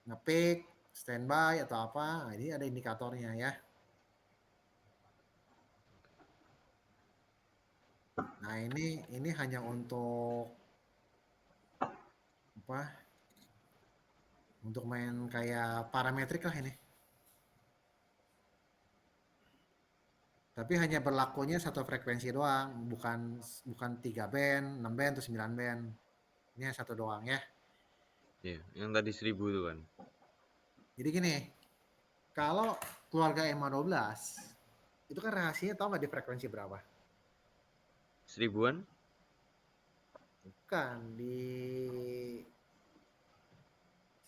ngepick, standby atau apa, nah ini ada indikatornya ya. Nah, ini hanya untuk apa? Untuk main kayak parametrik lah ini. Tapi hanya berlakunya satu frekuensi doang, bukan bukan 3 band, 6 band atau 9 band. Ini hanya satu doang ya. Ya. Yang tadi 1000 itu kan. Jadi gini, kalau keluarga MA12 itu kan rahasianya tahu nggak di frekuensi berapa? 1000-an? Bukan di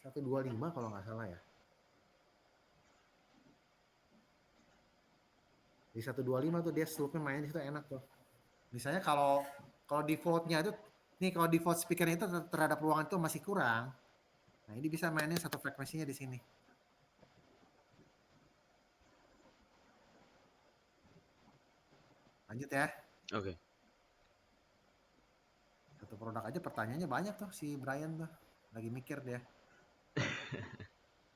125 kalau nggak salah ya. Di 125 tuh dia slope-nya mainnya di situ enak tuh. Misalnya kalau kalau default-nya itu nih kalau default speaker itu terhadap ruangan itu masih kurang. Nah, ini bisa mainnya satu frekuensinya di sini. Lanjut ya. Oke. Satu produk aja pertanyaannya banyak tuh si Brian tuh. Lagi mikir dia,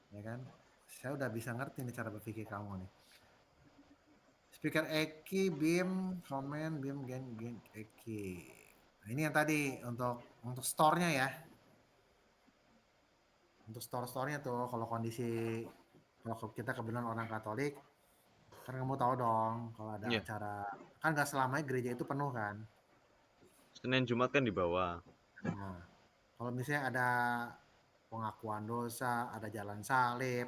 ya kan? Saya udah bisa ngerti nih cara berpikir kamu nih. Speaker Eki, Beam, Comment, Beam, Gen Eki. Nah, ini yang tadi untuk store-nya ya. Untuk store-nya tuh kalau kondisi kalau kita kebetulan orang Katolik, kan kamu tahu dong kalau ada Ya. acara kan nggak selamanya gereja itu penuh kan. Senin Jumat kan di bawah. Nah, Kalau misalnya ada pengakuan dosa, ada jalan salib,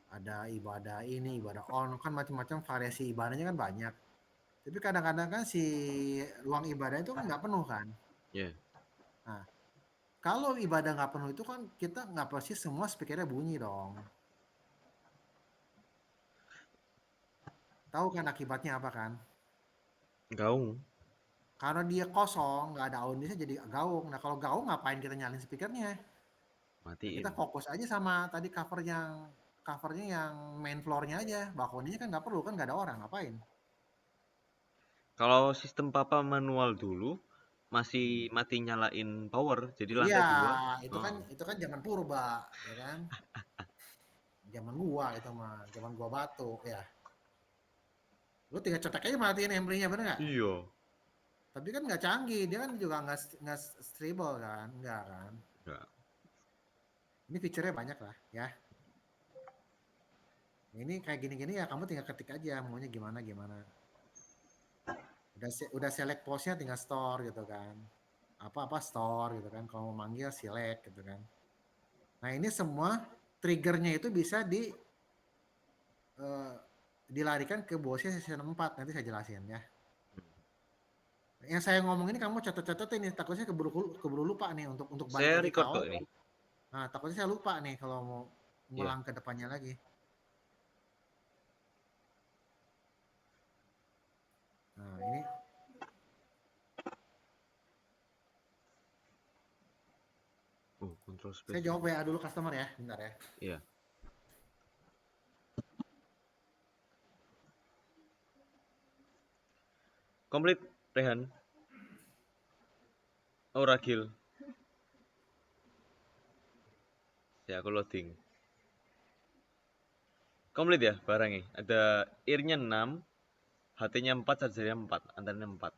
ada ibadah ini, ibadah on, kan macam-macam variasi ibadahnya kan banyak. Tapi kadang-kadang kan si ruang ibadah itu kan nggak penuh kan. Ya. Nah, kalau ibadah nggak penuh itu kan kita nggak pasti semua speakernya bunyi dong. Tahu kan akibatnya apa kan? Gaung. Karena dia kosong, nggak ada audiensnya jadi gaung. Nah kalau gaung ngapain kita nyalin speakernya? Nah, kita Matiin. fokus aja sama tadi covernya yang main floornya aja. Balkoninya kan nggak perlu kan nggak ada orang ngapain? Kalau sistem papa manual dulu masih Hmm. mati nyalain power, jadi Iya, lantai 2. itu kan zaman purba, ya kan? Zaman gua itu mah, zaman gua batu ya. Lu tinggal cetek aja matiin amplinya bener nggak? Iya. Tapi kan nggak canggih, dia kan juga nggak stable kan, nggak kan? Enggak. Ini fiturnya banyak lah ya. Ini kayak gini-gini ya kamu tinggal ketik aja maunya gimana gimana. Udah select postnya tinggal store gitu kan. Apa-apa store gitu kan. Kalau mau manggil select gitu kan. Nah ini semua triggernya itu bisa eh, dilarikan ke bosnya season 4. Nanti saya jelasin ya. Yang saya ngomong ini kamu catat-catat ini takutnya keburu lupa nih untuk balik Saya lagi ke record awal. kok ini. Nah, takutnya saya lupa nih kalau mau Iya. ngulang ke depannya lagi. Nah, ini Oh, control saya space. jawab WA dulu customer ya, bentar ya. Iya. Komplit, Rehan. Oh, Ragil. Ya, aku loading. Komplit ya barangnya. Ada ear-nya 6, HT-nya 4, charger-nya 4, antenanya 4.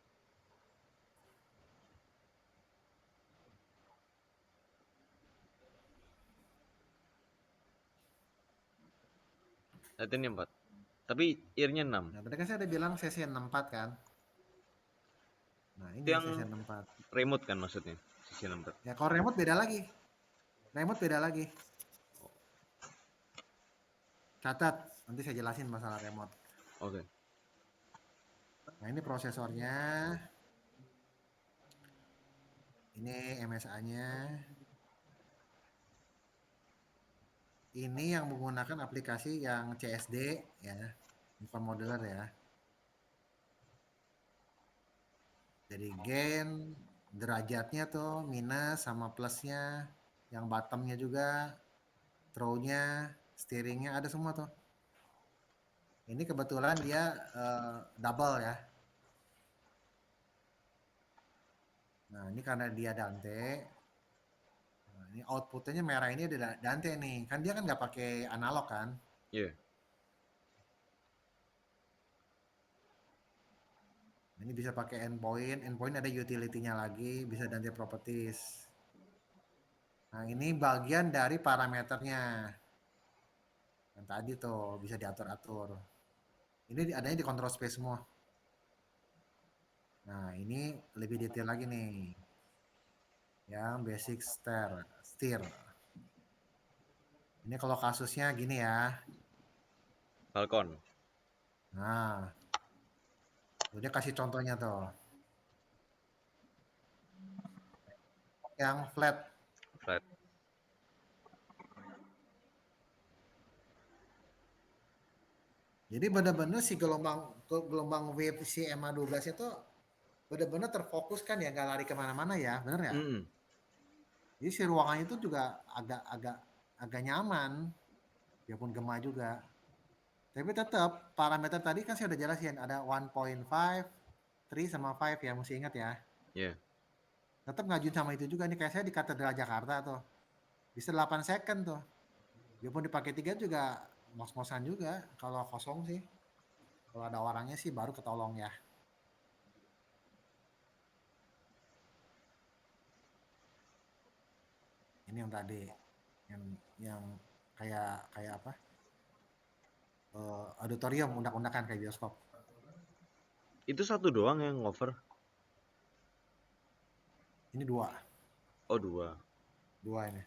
HT-nya 4. Tapi ear-nya 6. Nah, tadi kan saya udah bilang sesi 64 kan. Nah, Itu ini yang sesi 64. remote kan maksudnya, sisi 64. Ya, kalau remote beda lagi. Remote beda lagi. Catat, nanti saya jelasin masalah remote. Oke. Nah, ini prosesornya. Ini MSA-nya. Ini yang menggunakan aplikasi yang CSD ya, bukan modeler ya. Jadi gain, derajatnya tuh minus sama plusnya, yang bottomnya juga, throw-nya, steeringnya ada semua tuh. Ini kebetulan dia double ya. Nah ini karena dia Dante, nah, ini outputnya merah ini ada Dante nih. Kan dia kan nggak pakai analog kan. Iya. Yeah. Ini bisa pakai endpoint, endpoint ada utility-nya lagi, bisa Dante properties. Nah ini bagian dari parameternya. Yang tadi tuh bisa diatur-atur. Ini adanya di control space semua. Nah, ini lebih detail lagi nih. Yang basic steer. Ini kalau kasusnya gini ya. Falcon. Nah, tuh dia kasih contohnya tuh. Yang flat. Flat. Jadi benar-benar si gelombang wave si MA12 itu benar-benar terfokus kan ya, nggak lari kemana-mana ya, bener ya? Mm-mm. Jadi si ruangannya itu juga agak agak nyaman, biarpun gema juga. Tapi tetap parameter tadi kan saya udah jelasin ada 1.5, 3 sama 5 ya, mesti ingat ya. Iya. Yeah. Tetap ngajuin sama itu juga nih kayak saya di Katedral Jakarta tuh. Bisa 8 second tuh. Biarpun dipakai 3 juga ngos-ngosan juga kalau kosong sih. Kalau ada orangnya sih baru ketolong ya. Ini yang tadi yang kayak kayak apa? Auditorium undak-undakan kayak bioskop. Itu satu doang yang over. Ini dua. Oh, 2. Dua ini.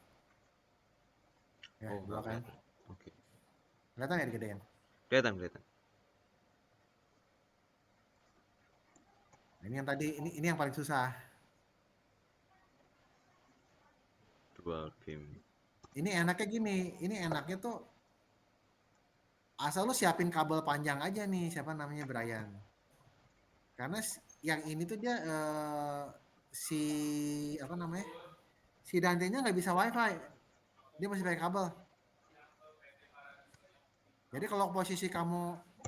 Ya, Oh, dua nggak kan. kelihatan. Oke. Kelihatan ya digedein? Kelihatan, kelihatan. Nah, ini yang tadi, ini yang paling susah. Dual beam. Ini enaknya gini, ini enaknya tuh asal lu siapin kabel panjang aja nih, siapa namanya Brian. Karena yang ini tuh dia si apa namanya? Si Dante-nya nggak bisa WiFi, dia masih pakai kabel. Jadi kalau posisi kamu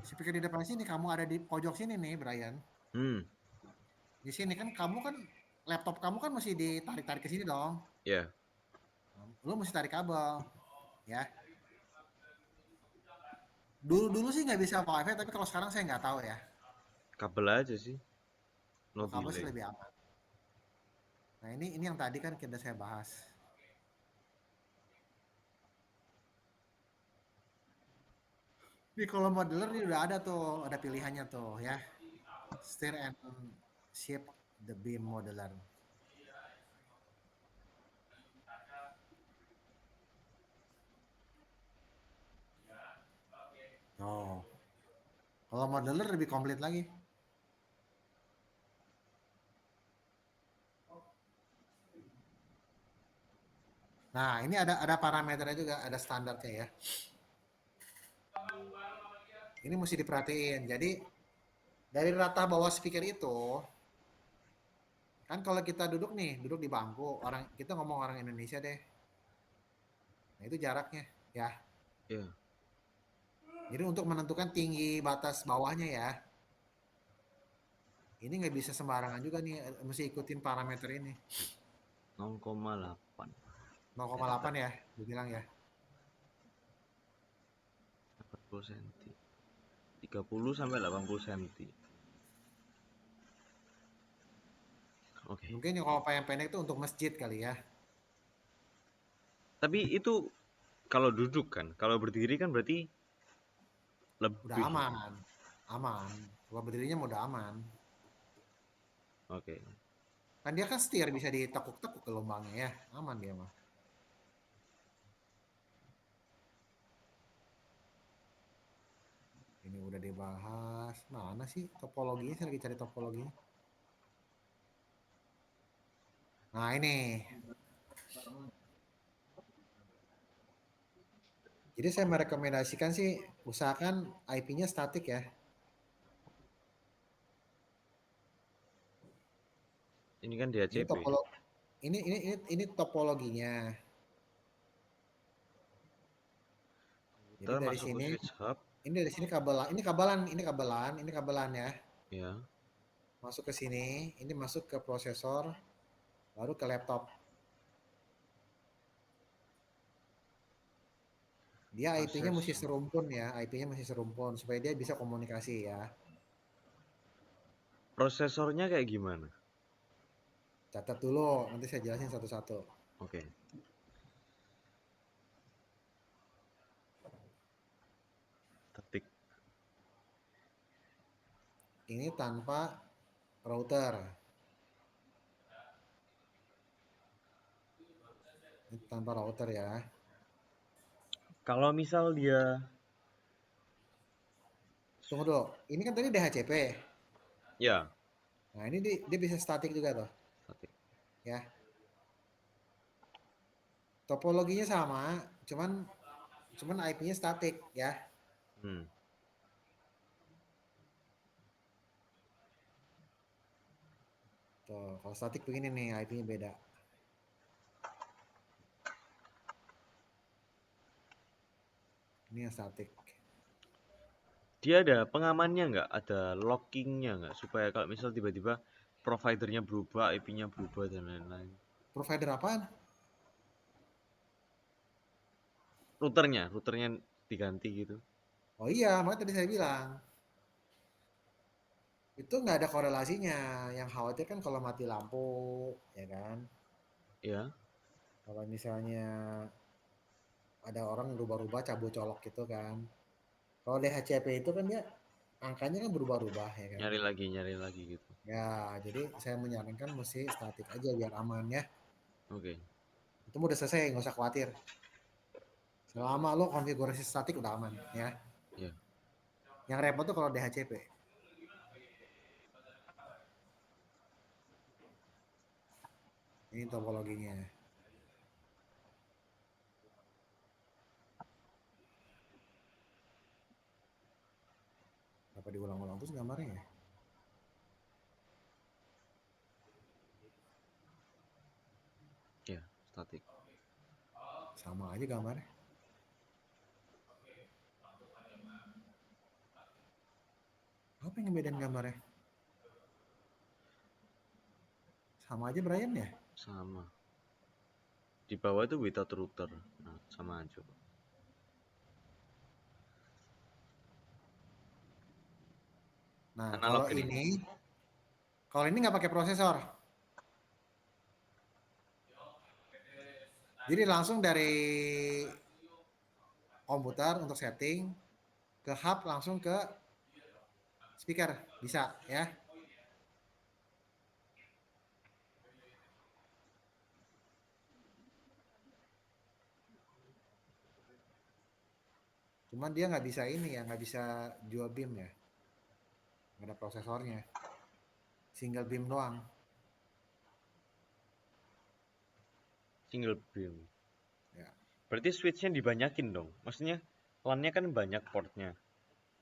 speaker di depan sini, kamu ada di pojok sini nih, Brian. Hmm, Di sini kan kamu kan laptop kamu kan masih ditarik-tarik ke sini dong. ya. Lu mesti tarik kabel, ya. Dulu sih nggak bisa WiFi, tapi kalau sekarang saya nggak tahu ya. Kabel aja sih. No Kalau kabel sih delay. lebih aman. Nah ini yang tadi kan kita saya bahas. Ini kalau modeler ini udah ada tuh, ada pilihannya tuh ya. Steer and shape the beam modeler. Oh, kalau modeler lebih komplit lagi. Nah, ini ada parameternya juga, ada standarnya ya. Ini mesti diperhatiin. Jadi dari rata bawah speaker itu, kan kalau kita duduk nih, duduk di bangku, orang kita ngomong orang Indonesia deh. Nah, itu jaraknya ya. Ya. Jadi untuk menentukan tinggi batas bawahnya ya, ini nggak bisa sembarangan juga nih, mesti ikutin parameter ini. 0,8. Saya dapat 0,8 ya, dibilang ya. 80 cm. 30 sampai 80 cm. Oke. Mungkin yang kalau yang pendek itu untuk masjid kali ya. Tapi itu kalau duduk kan, kalau berdiri kan berarti Udah lebih itu. aman, aman. Kalau berdirinya udah aman. Oke. Kan dia kan setir bisa ditekuk-tekuk gelombangnya ya, aman dia mah. Ini udah dibahas. Mana sih topologinya? Saya lagi cari topologinya. Nah ini. Jadi saya merekomendasikan sih usahakan IP-nya statik ya. Ini kan Ini DHCP. topologi. Ini topologinya. Jadi Komputer dari masuk ke sini, switch hub. ini dari sini kabelan, ini kabelan ya. Ya. Masuk ke sini, ini masuk ke prosesor, baru ke laptop. Dia IP-nya mesti Prosesor. serumpun ya, IP-nya mesti serumpun supaya dia bisa komunikasi ya. Prosesornya kayak gimana? Catat dulu, nanti saya jelasin satu-satu. Oke. Ketik. Ini tanpa router. Ini tanpa router ya. Kalau misal dia, Tunggu dulu, ini kan tadi DHCP. ya, Nah ini dia bisa statik juga tuh, ketik. ya. Topologinya sama, cuman cuman IP-nya statik ya. Hmm. Tuh, kalau statik begini nih, IP-nya beda. Ini yang statik. Dia ada pengamannya nggak? Ada lockingnya nggak? Supaya kalau misal tiba-tiba providernya berubah, IP-nya berubah dan lain-lain. Provider apaan? Routernya diganti gitu. Oh iya, makanya tadi saya bilang. Itu nggak ada korelasinya. Yang khawatir kan kalau mati lampu, ya kan? Ya. Kalau misalnya ada orang rubah-rubah cabut colok gitu kan. Kalau DHCP itu kan dia angkanya kan berubah-ubah ya kan. Nyari lagi gitu. Ya, jadi saya menyarankan mesti statik aja biar aman ya. Oke. Itu udah selesai, nggak usah khawatir. Selama lo konfigurasi statik udah aman ya. Ya. Yang repot tuh kalau DHCP. Ini topologinya. Apa diulang-ulang terus gambarnya ya? Ya, statik. Sama aja gambarnya. Apa yang ngebedain gambarnya? Sama aja Brian ya? Sama. Di bawah itu without router. Nah, sama aja. Nah, Analog ini. kalau ini nggak pakai prosesor. Jadi langsung dari komputer untuk setting ke hub langsung ke speaker bisa ya. Cuman dia nggak bisa ini ya, nggak bisa dual beam ya, nggak ada prosesornya, single beam doang. Single beam. Ya. Berarti switch-nya dibanyakin dong. Maksudnya LAN-nya kan banyak portnya.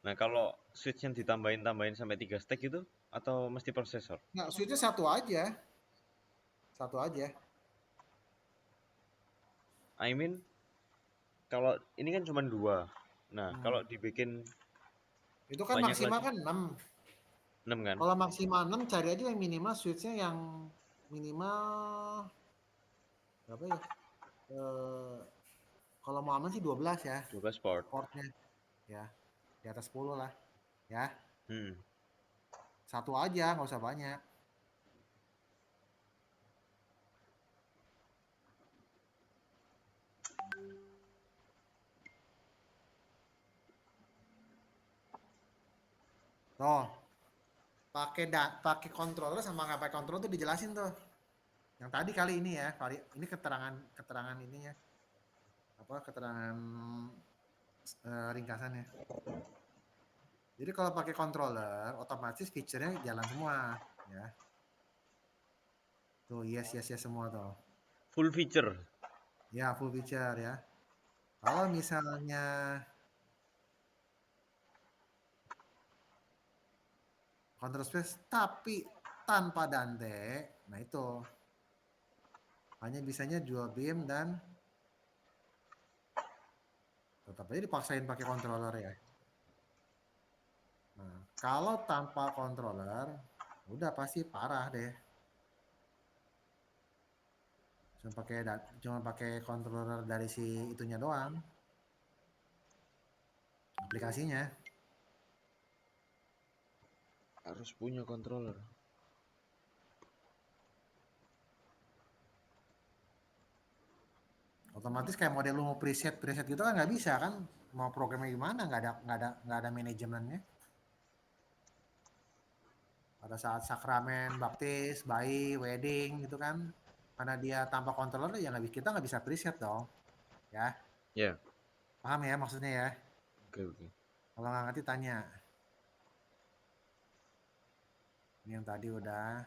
Nah, kalau switch yang ditambahin-tambahin sampai 3 stack itu atau mesti prosesor? Nah, switchnya satu aja. I mean, kalau ini kan cuma 2. Nah, Hmm. kalau dibikin Itu kan banyak maksimal lagi kan 6. 6 kan? Kalau maksimal 6 cari aja yang minimal switchnya yang minimal berapa ya? Eh, kalau mau aman sih 12 ya 12 port. portnya ya, di atas 10 lah ya. Hmm. Satu aja nggak usah banyak. Tuh, pakai controller sama nggak pakai controller tuh dijelasin tuh. Yang tadi kali ini ya, ini keterangan keterangan ininya apa keterangan ringkasannya. Jadi kalau pakai controller, otomatis feature-nya jalan semua ya. Tuh yes yes yes semua tuh. Full feature. Ya full feature ya. Kalau misalnya counter space tapi tanpa Dante, nah itu hanya bisanya dual beam dan tetap aja dipaksain pakai controller ya. Nah, kalau tanpa controller, udah pasti parah deh. Cuma pakai controller dari si itunya doang, aplikasinya. Harus punya controller. Otomatis kayak model lu mau preset preset gitu kan nggak bisa kan? Mau programnya gimana? Nggak ada manajemennya. Pada saat sakramen, baptis, bayi, wedding gitu kan, karena dia tanpa controller ya kita nggak bisa preset dong, ya. Ya. Paham ya maksudnya ya? Oke, oke. Kalau nggak ngerti tanya. Ini yang tadi udah.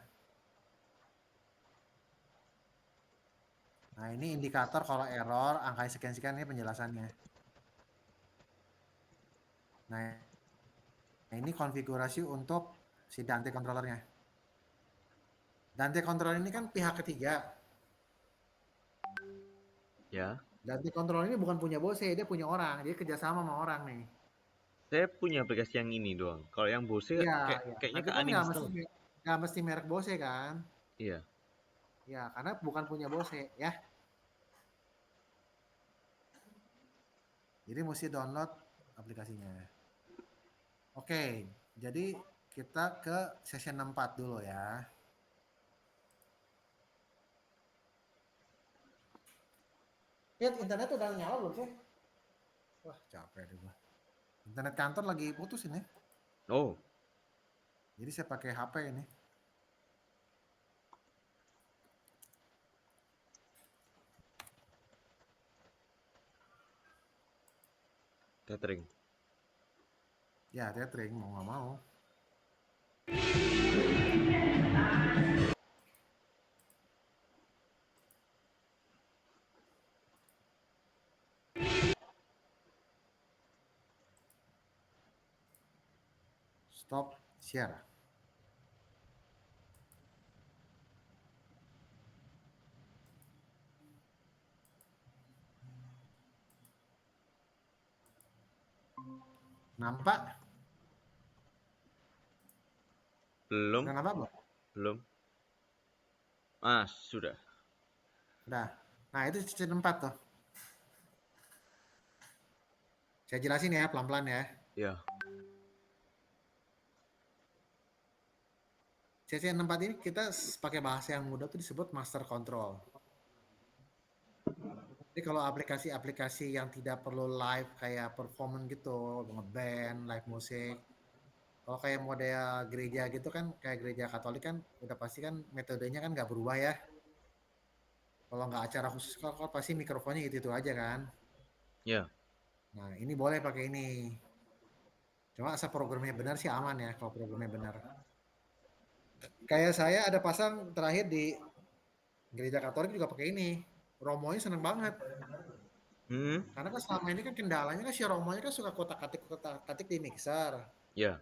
Nah ini indikator kalau error, angka sekian-sekian ini penjelasannya. Nah ini konfigurasi untuk si Dante controllernya. Dante controller ini kan pihak ketiga. Ya. Dante controller ini bukan punya Bose, dia punya orang. Dia kerjasama sama orang nih. Saya punya aplikasi yang ini doang. Kalau yang Bose Iya, iya. kayaknya Tapi ke kan uninstall. nggak mesti merek Bose kan? Iya. Ya, karena bukan punya Bose ya. Jadi mesti download aplikasinya. Oke, jadi kita ke session 64 dulu ya. Ya, internet udah nyala belum sih? Wah, capek deh gua. Internet kantor lagi putus ini. Oh, Jadi saya pakai HP ini. Tethering. Ya, tethering mau nggak mau. Stop share. Nampak? Belum, Udah nampak belum? belum. Ah, sudah. Udah. Nah, itu season 4 tuh. Saya jelasin ya, pelan-pelan ya. Ya. CC64 ini kita pakai bahasa yang mudah tuh disebut master control. Jadi kalau aplikasi-aplikasi yang tidak perlu live kayak performance gitu, ngeband, live musik. Kalau kayak model gereja gitu kan, kayak gereja Katolik kan, udah pasti kan metodenya kan nggak berubah ya. Kalau nggak acara khusus, kalau pasti mikrofonnya itu aja kan. Ya. Nah, ini boleh pakai ini. Cuma asal programnya benar sih aman ya, kalau programnya benar. Kayak saya ada pasang terakhir di gereja Katolik juga pakai ini. Romonya seneng banget. Hmm. Karena kan selama ini kan kendalanya kan si Romonya kan suka kotak-katik di mixer. Ya.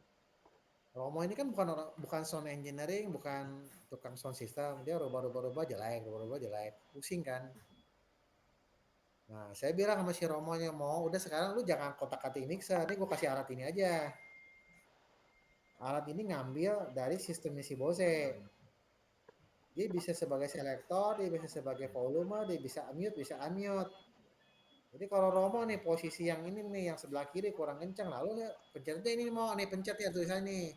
Romo ini kan bukan sound engineering, bukan tukang sound system. Dia rubah-rubah rubah-rubah jelek. Pusing kan. Nah, saya bilang sama si Romonya, mau udah sekarang lu jangan kotak-katik mixer. Ini gue kasih alat ini aja. Alat ini ngambil dari sistemnya si Bose. Dia bisa sebagai selektor, dia bisa sebagai volume, dia bisa mute, bisa unmute. Jadi kalau Romo nih posisi yang ini nih yang sebelah kiri kurang kencang, lalu nih pencet aja ini mau nih pencet ya tulisan nih.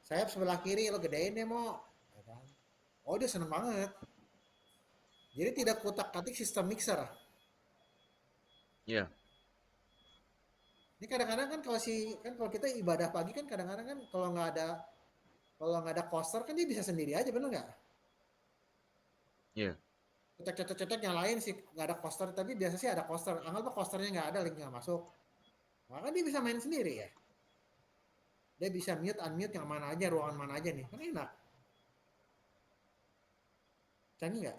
Sayap sebelah kiri lo gedein deh mau. Ya kan? Oh dia seneng banget. Jadi tidak kutak-katik sistem mixer. Ya. Ini kadang-kadang kan kalau kan kalau kita ibadah pagi kan kadang-kadang kan kalau nggak ada coaster kan dia bisa sendiri aja bener nggak? Ya. Cetek-cetek nyalain sih nggak ada coaster tapi biasa sih ada coaster. Anggaplah coasternya nggak ada linknya nggak masuk. Maka dia bisa main sendiri ya. Dia bisa mute unmute yang mana aja ruangan mana aja nih kan enak. Canggih nggak?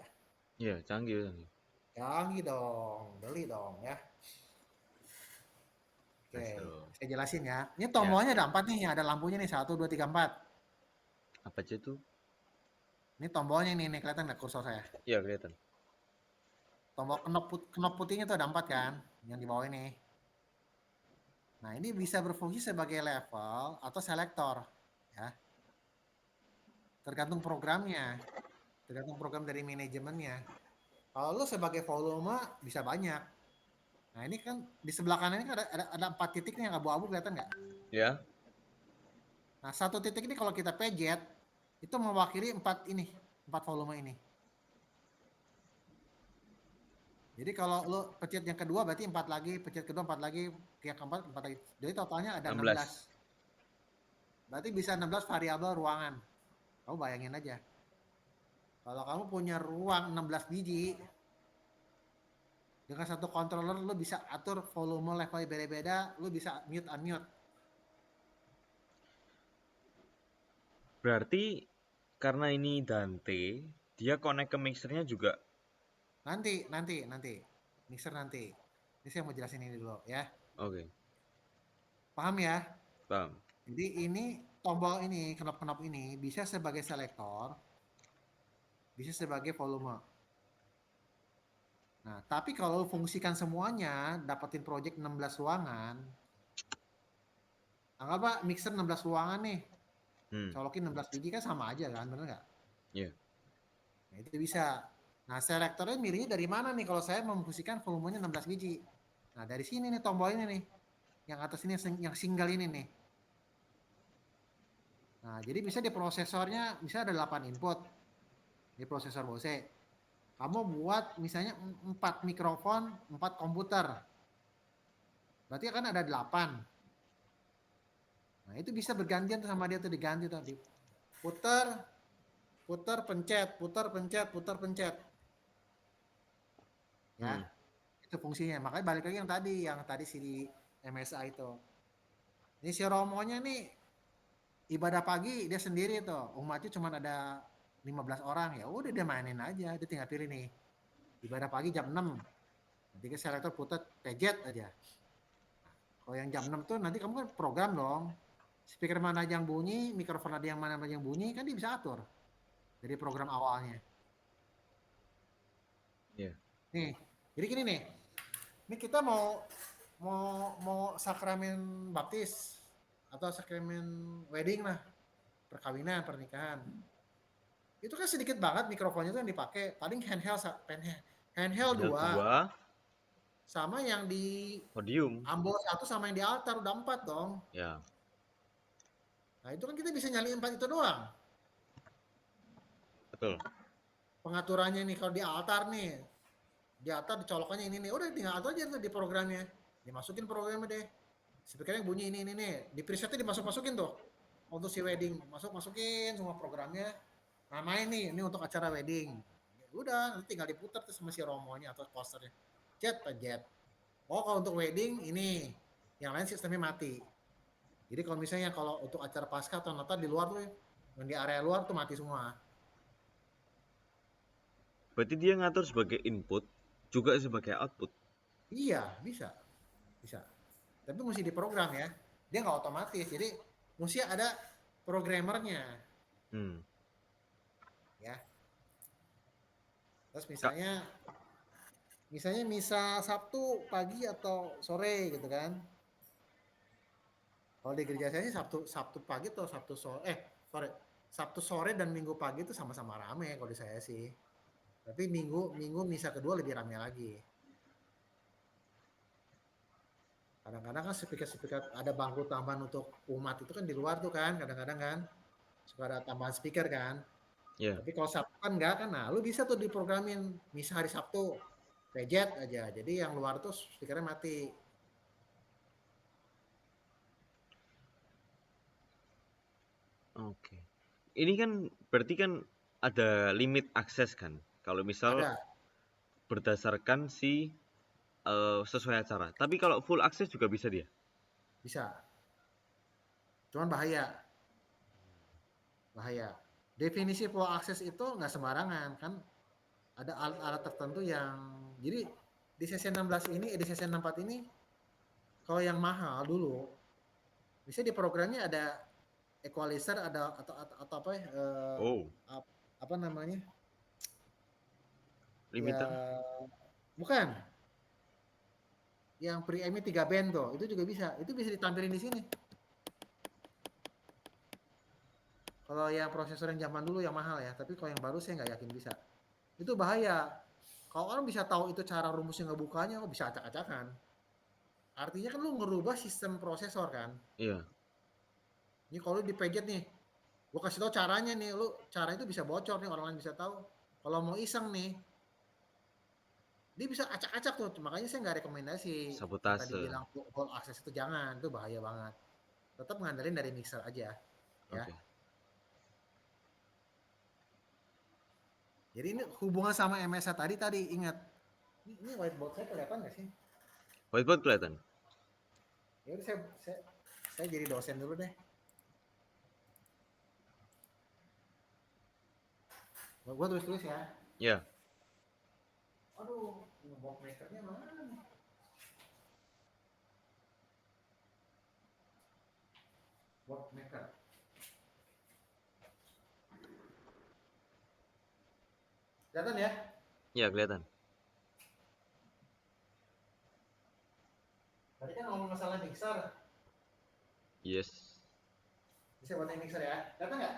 Ya, canggih, canggih. Canggih dong, beli dong ya. Oke, Masuk. saya jelasin ya. Ini Ya. tombolnya ada 4 nih, ada lampunya nih 1, 2, 3, 4. Apa aja tuh? Ini tombolnya nih kelihatan nggak kursor saya? Ya, kelihatan. Tombol knop putihnya tuh ada 4 kan, yang di bawah ini. Nah ini bisa berfungsi sebagai level atau selektor, ya. Tergantung program dari manajemennya. Kalau lu sebagai volume bisa banyak. Nah ini kan di sebelah kanan ini kan ada 4 titik nih yang abu-abu kelihatan nggak? Ya. Nah satu titik ini kalau kita pejet itu mewakili 4 volume ini. Jadi kalau lo pencet yang kedua berarti 4 lagi, pencet kedua 4 lagi, yang keempat 4 lagi. Jadi totalnya ada 16. 16. Berarti bisa 16 variabel ruangan. Kamu bayangin aja. Kalau kamu punya ruang 16 biji, dengan satu controller lo bisa atur volume levelnya beda-beda, lo bisa mute unmute. Berarti karena ini Dante, dia connect ke mixernya juga. Nanti. Mixer nanti. Ini saya mau jelasin ini dulu ya. Oke. Paham ya? Paham. Jadi ini tombol ini, knop-knop ini bisa sebagai selektor, bisa sebagai volume. Nah, tapi kalau fungsikan semuanya, dapetin project 16 ruangan, anggaplah mixer 16 ruangan nih, Hmm. colokin 16 biji kan sama aja kan, bener nggak? Ya. Nah, itu bisa. Nah, selektornya milihnya dari mana nih kalau saya memfungsikan volumenya 16 biji? Nah, dari sini nih tombol ini nih, yang atas ini yang single ini nih. Nah, jadi bisa di prosesornya, bisa ada 8 input di prosesor Bose. Kamu buat misalnya 4 mikrofon, 4 komputer. Berarti kan ada 8. Nah, itu bisa bergantian tuh sama dia tuh diganti tuh. Putar, putar, pencet, putar, pencet, putar, pencet. Ya, Hmm. itu fungsinya. Makanya balik lagi yang tadi si MSA itu. Ini si Romonya nih ibadah pagi dia sendiri tuh, umatnya cuma ada 15 orang, ya udah dia mainin aja, dia tinggal pilih nih ibadah pagi jam 6, nanti ke selektor putar pejet aja. Kalau yang jam 6 tuh nanti kamu kan program dong, speaker mana aja yang bunyi, mikrofon ada yang mana aja yang bunyi, kan dia bisa atur dari program awalnya. Iya. Nih, jadi gini nih, ini kita mau mau sakramen baptis atau sakramen wedding lah, perkawinan, pernikahan. Itu kan sedikit banget mikrofonnya tuh yang dipakai, paling handheld Handheld 2 2, sama yang di podium. Ambon 1 sama yang di altar udah 4 dong. Ya, Nah, itu kan kita bisa nyaliin 4 itu doang. betul. Pengaturannya nih kalau di altar dicolokannya ini nih, udah tinggal atur aja tuh di programnya. Dimasukin programnya deh. Speakernya bunyi ini nih, di presetnya dimasukin tuh. Untuk si wedding, masukin semua programnya. Namain nih, ini untuk acara wedding. Ya udah, nanti tinggal diputar tuh sama si romonya atau posternya. Jet. Oh, kalau untuk wedding ini, yang lain sistemnya mati. Jadi kalau misalnya kalau untuk acara pasca atau Natal di luar tuh, yang di area luar tuh mati semua. Berarti dia ngatur sebagai input, juga sebagai output. Iya, bisa. Tapi mesti diprogram ya. Dia nggak otomatis. Jadi mesti ada programmernya, Hmm. ya. Terus Kak, misalnya misa Sabtu pagi atau sore gitu kan. Kalau di gereja saya sih Sabtu Sabtu pagi atau Sabtu sore dan Minggu pagi itu sama-sama rame kalau di saya sih. Tapi Minggu misa kedua lebih rame lagi. Kadang-kadang kan speaker-speaker ada bangku tambahan untuk umat itu kan di luar tuh kan, kadang-kadang kan suka ada tambahan speaker kan. ya, Tapi kalau Sabtu kan enggak kan, nah lu bisa tuh diprogramin misa hari Sabtu, pejet aja. Jadi yang luar tuh speakernya mati. oke. Ini kan berarti kan ada limit akses kan? Kalau misal Ada, berdasarkan si sesuai acara. Tapi kalau full akses juga bisa dia. bisa. Cuman bahaya. Definisi full access itu nggak sembarangan kan, ada alat-alat tertentu yang jadi di sesi 16 ini, di sesi 64 ini kalau yang mahal dulu bisa di programnya ada equalizer ada atau apa ya Oh, apa namanya ya limiter. bukan yang preamp 3 band tuh itu bisa ditampilin di sini. Kalau yang prosesor yang zaman dulu yang mahal ya, tapi kalau yang baru saya nggak yakin bisa. Itu bahaya. Kalau orang bisa tahu itu cara rumusnya ngebukanya, kok bisa acak-acakan. Artinya kan lu ngerubah sistem prosesor kan. Iya, Ini kalau di paget nih, gua kasih tahu caranya nih, lu cara itu bisa bocor nih, orang lain bisa tahu. Kalau mau iseng nih, dia bisa acak-acak tuh. Makanya saya nggak rekomendasi yang tadi sabotase. bilang wall access itu jangan, itu bahaya banget. Tetap ngandelin dari mixer aja, ya. Oke. Jadi ini hubungan sama MSA tadi ingat. Ini whiteboard saya kelihatan nggak sih? Whiteboard kelihatan. Ya udah saya jadi dosen dulu deh. Gua tulis-tulis ya. Ya, Aduh, box makernya mana nih? Box maker. Kelihatan ya? ya kelihatan. Tadi kan ngomong masalah mixer. Yes, Bisa buatin mixer ya. Kelihatan nggak?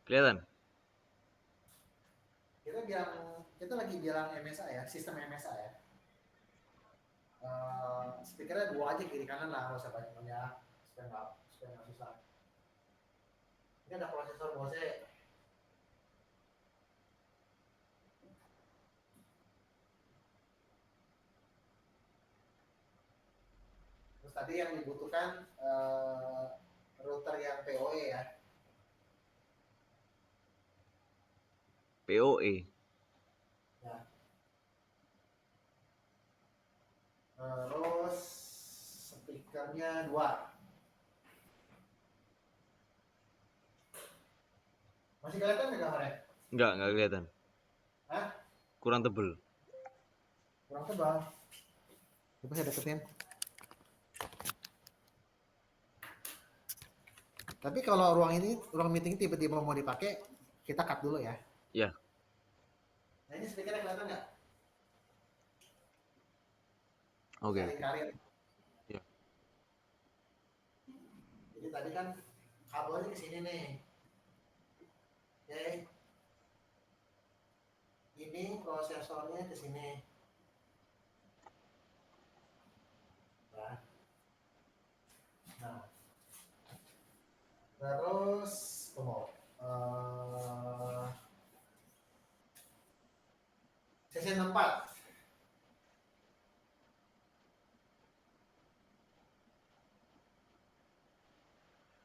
kelihatan. Kita lagi bilang MSA ya, sistem MSA ya. Speakernya dua aja kiri kanan lah, nggak usah banyak supaya nggak susah. Ini ada prosesor Bose. Terus tadi yang dibutuhkan router yang PoE ya. PoE. Ya. Terus speaker speakernya 2. Masih kelihatan nggak gambarnya? Nggak kelihatan. Hah? Kurang tebel. Kurang tebal. Coba saya deketin. Tapi kalau ruang meeting tiba-tiba mau dipakai, kita cut dulu ya. Ya. Nah ini speakernya kelihatan nggak? Oke. Cari karir. Ya. Jadi tadi kan kabelnya ke sini nih. Oke. Ini prosesornya ke sini. Nah, terus tunggu. Sesi 4.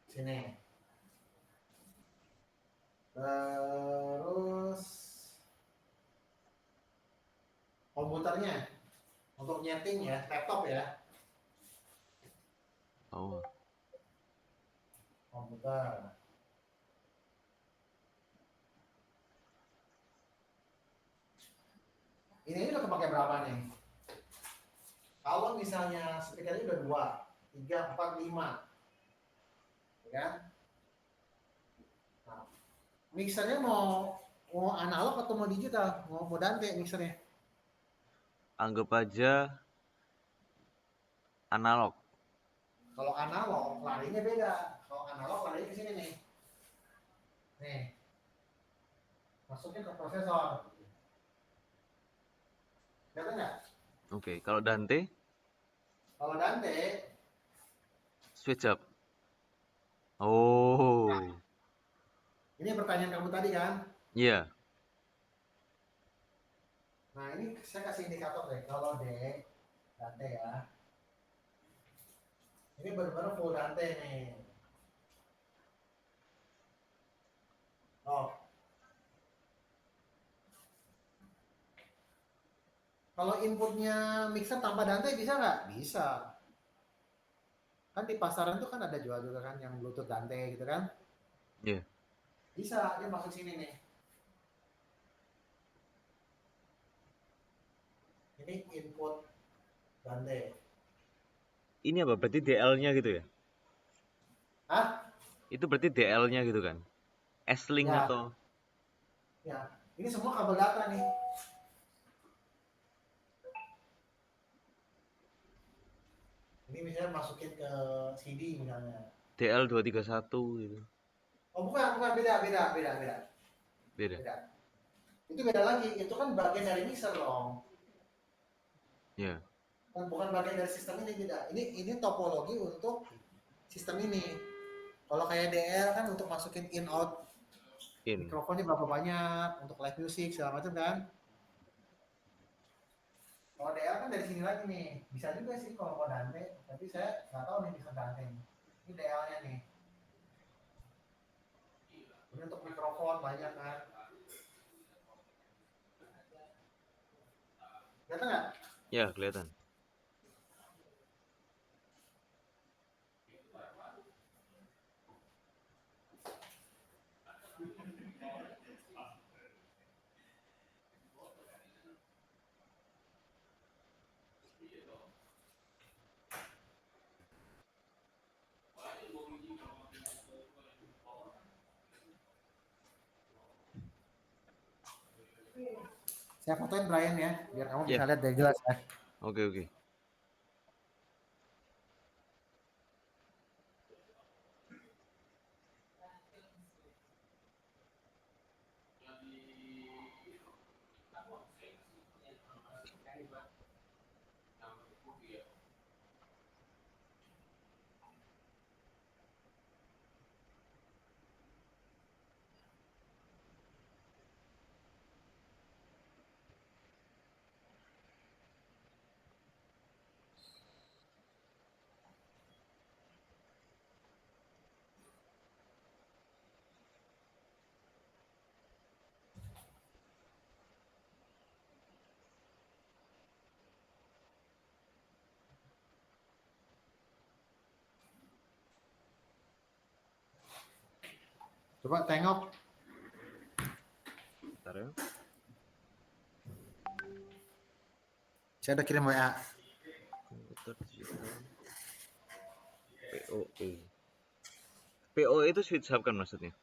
Sini. Terus komputernya untuk nyeting ya, laptop ya. Oh. Komputer. Ini udah kepake berapa nih? Kalau misalnya speakernya udah 2, 3, 4, 5. Ya. Nah, mixernya mau analog atau mau digital? Mau Dante mixernya? Anggap aja analog. Kalau analog larinya beda. Kalau analog larinya ke sini nih. Nih. Masukin ke prosesor. Kelihatan nggak? Oke. Kalau Dante Kalau Dante, switch up. Oh. ini pertanyaan kamu tadi kan? Iya. Nah ini saya kasih indikator deh. Kalau D, Dante ya. Ini benar-benar full Dante nih. Oh, kalau inputnya mixer tanpa Dante bisa nggak? Bisa. Kan di pasaran tuh kan ada jual juga kan yang Bluetooth Dante gitu kan? Iya. Bisa, dia masuk sini nih. Ini input Dante. Ini apa? Berarti DL-nya gitu ya? Hah? Itu berarti DL-nya gitu kan? S-Link Ya, atau ya. Ini semua kabel data nih. Ini misalnya masukin ke CD misalnya. DL231 gitu. Oh bukan, beda, beda, beda, beda, Beda. beda. Itu beda lagi. Itu kan bagian dari mixer dong. Ya. Bukan bagian dari sistem ini beda. Ini topologi untuk sistem ini. Kalau kayak DR kan untuk masukin in out In. mikrofonnya berapa banyak untuk live music segala macam kan. Kalau DR kan dari sini lagi nih. Bisa juga sih kalau mau Dante, tapi saya nggak tahu nih bisa Dante nih. Ini DR-nya nih. Ini untuk mikrofon banyak kan. Kelihatan nggak? Ya, kelihatan. Saya fotoin Brian ya, biar kamu bisa Ya. lihat dari jelas ya. Oke, oke. Coba tengok. Bentar ya. Saya udah kirim WA. Komputer digital. POE. POE itu switch hub kan maksudnya?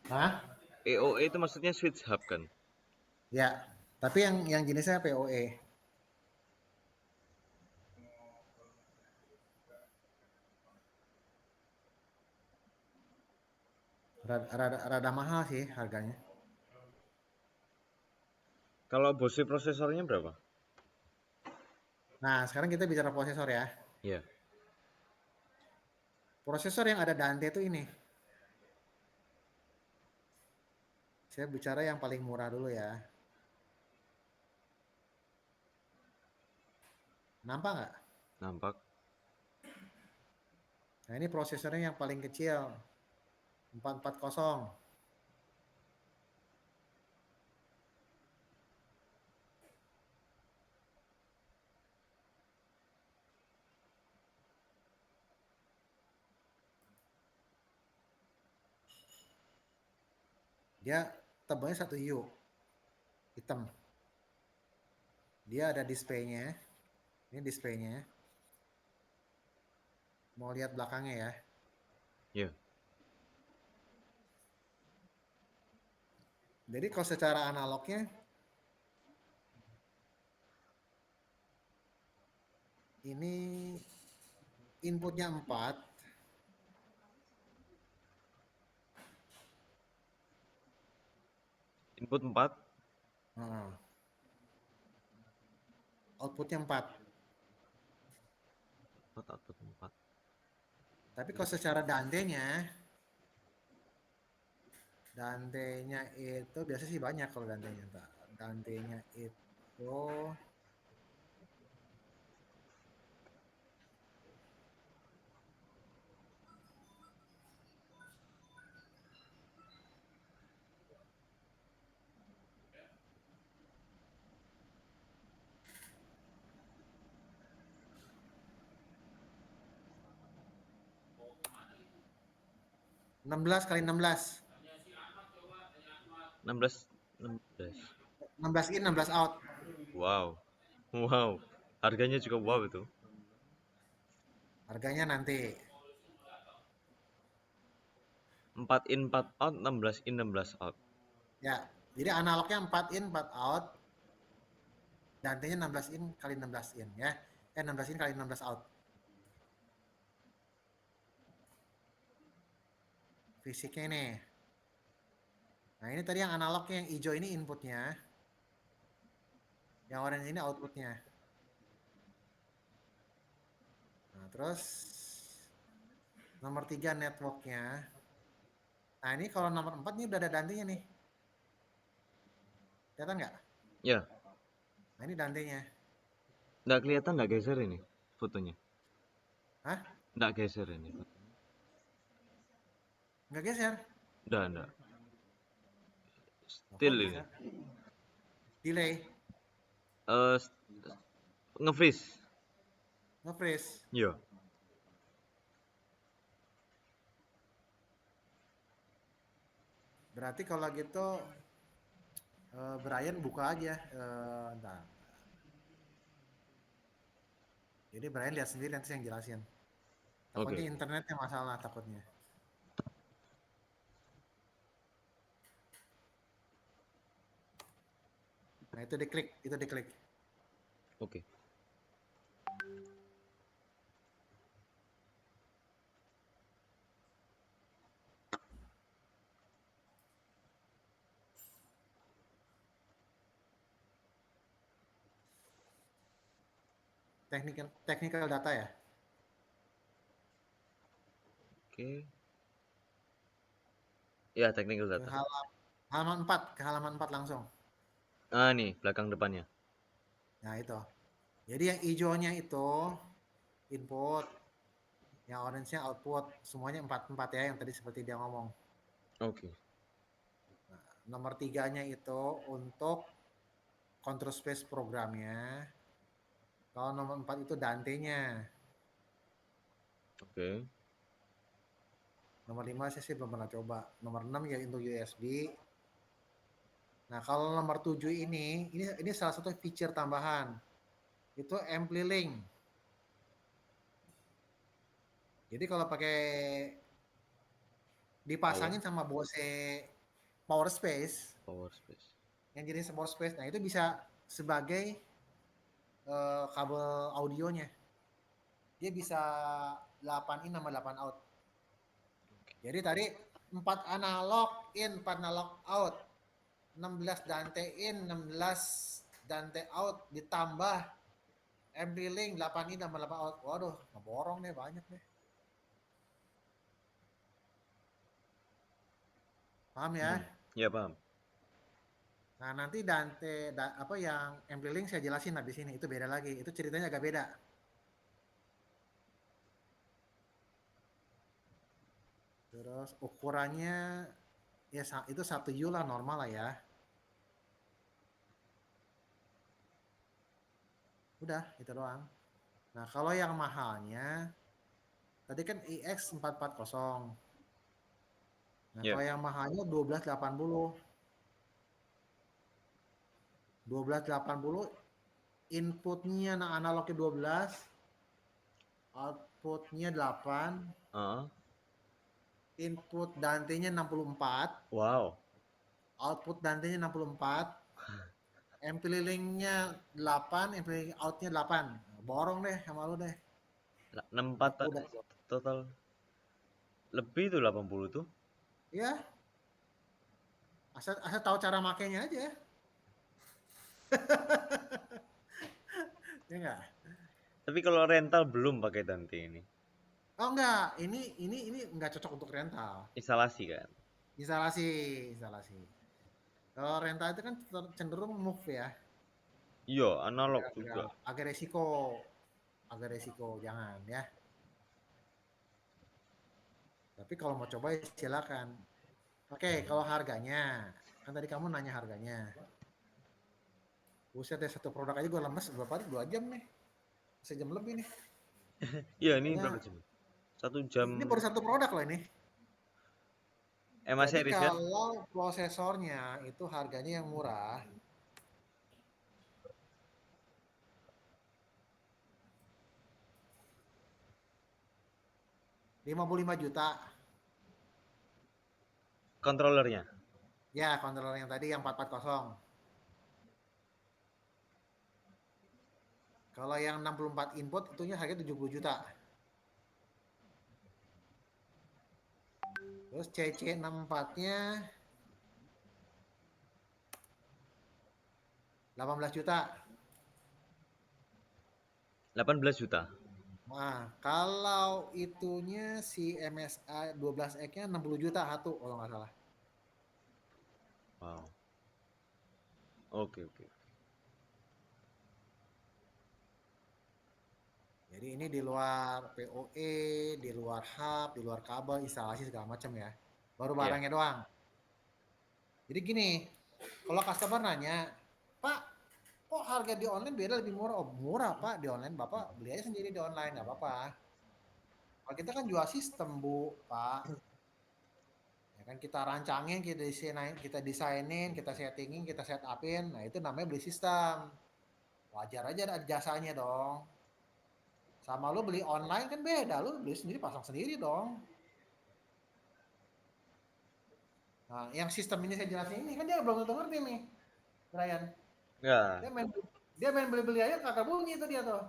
Hah? POE itu maksudnya switch hub kan? Ya. Tapi yang jenisnya PoE. Rada mahal sih harganya. Kalau BOSI prosesornya berapa? Nah, sekarang kita bicara prosesor ya. Ya. Prosesor yang ada Dante itu ini. Saya bicara yang paling murah dulu ya. Nampak nggak? Nampak. Nah, ini prosesornya yang paling kecil. 440. Dia tebalnya 1 U. Hitam. Dia ada displaynya. Ini displaynya. Mau lihat belakangnya ya. Ya. Jadi kalau secara analognya ini inputnya 4, Input 4. outputnya 4. 4 output 4. Tapi kalau secara Dante-nya itu biasa sih banyak kalau Dante-nya. Dante-nya itu 16 kali 16. 16. 16. 16 in, 16 out. Wow. Wow. Harganya juga wow itu. Harganya nanti. 4 in 4 out, 16 in 16 out. Ya, jadi analognya 4 in, 4 out. Dante-nya 16 in kali 16 in ya. 16 in kali 16 out. Fisiknya ini. Nah, ini tadi yang analognya, yang hijau ini inputnya. Yang orange ini outputnya. Nah, terus nomor 3 networknya. Nah, ini kalau nomor 4 ini udah ada Dante-nya nih. Kelihatan nggak? Ya. Nah, ini Dante-nya. Nggak kelihatan, nggak geser ini fotonya. Hah? Nggak geser ini fotonya. Nggak geser? Nggak. Loh, kok Still ini. bisa? Delay. Eh, nge-freeze. Nge-freeze. Iya. Berarti kalau gitu Brian buka aja. Ntar. Jadi Brian lihat sendiri nanti yang jelasin. Takutnya Oke. internetnya masalah takutnya. Nah, itu diklik, itu diklik. Oke. Technical data ya. Oke. Ya, technical Ke data. halaman 4, ke halaman 4 langsung. Ah, nih, belakang depannya. Nah, itu. Jadi yang hijaunya itu input, yang orange-nya output, semuanya 4-4 ya, yang tadi seperti dia ngomong. Oke. Nah, nomor 3-nya itu untuk control space programnya. Kalau nomor 4 itu Dante-nya. Oke. Nomor 5 saya sih belum pernah coba. Nomor 6 ya untuk USB. Nah, kalau nomor 7 ini salah satu feature tambahan. Itu AmpliLink. Jadi kalau pakai Halo, dipasangin sama Bose Power Space power space. yang jenis Power Space, nah itu bisa sebagai kabel audionya. Dia bisa 8 in sama 8 out. Jadi tadi 4 analog in, 4 analog out. 16 Dante in, 16 Dante out ditambah MP-Link 8 in sama 8 out. Waduh, ngeborong deh banyak deh. Paham ya? Ya paham. Nah, nanti apa yang MP-Link saya jelasin habis ini. Itu beda lagi. Itu ceritanya agak beda. Terus ukurannya ya itu 1U lah normal lah ya. Udah, itu doang. Nah, kalau yang mahalnya tadi kan IX440. Nah, Ya. kalau yang mahalnya 1280. 1280 inputnya analognya 12, outputnya 8, Ah, input Dante-nya 64, wow. output Dante-nya 64, MP-Link-nya 8, MP-Link out-nya 8. Borong deh sama lu deh. 64 Udah. total lebih tuh 80 tuh. Ya, asal asal tahu cara makainya aja. Ya enggak? Tapi kalau rental belum pakai Dante ini. Oh enggak, ini enggak cocok untuk rental. Instalasi kan. Instalasi, instalasi. Kalau rental itu kan cenderung move ya. Iya, analog juga. Agak resiko, jangan ya. Tapi kalau mau coba silakan. Oke, kalau harganya, kan tadi kamu nanya harganya. Buset deh, satu produk aja gue lemes berapa hari? 2 jam nih. Sejam lebih nih. Iya, ini berapa Ya, jam? 1 jam. ini baru satu produk loh ini. Emma Jadi series kan? kalau prosesornya itu harganya yang murah, 55 juta. Controllernya. Ya, controller yang tadi yang 440. Kalau yang 64 input itunya harganya 70 juta. Terus CC64-nya 18 juta. 18 juta. Nah, kalau itunya si MSA 12X-nya 60 juta satu kalau nggak salah. Wow. Oke, oke. Jadi ini di luar PoE, di luar hub, di luar kabel, instalasi segala macam ya. Baru Iya. barangnya doang. Jadi gini, kalau customer nanya, Pak, kok harga di online beda lebih murah? Oh, murah Pak, di online Bapak beli aja sendiri di online, nggak apa-apa. Kalau kita kan jual sistem Bu, Pak. Ya kan kita rancangin, kita desainin, kita settingin, kita set upin. Nah itu namanya beli sistem. Wajar aja ada jasanya dong. Sama lu beli online kan beda, lu beli sendiri pasang sendiri dong. Nah, yang sistem ini saya jelasin ini kan dia belum tentu ngerti nih, Brian. Enggak. Dia main dia main beli-beli aja kagak bunyi itu dia tuh.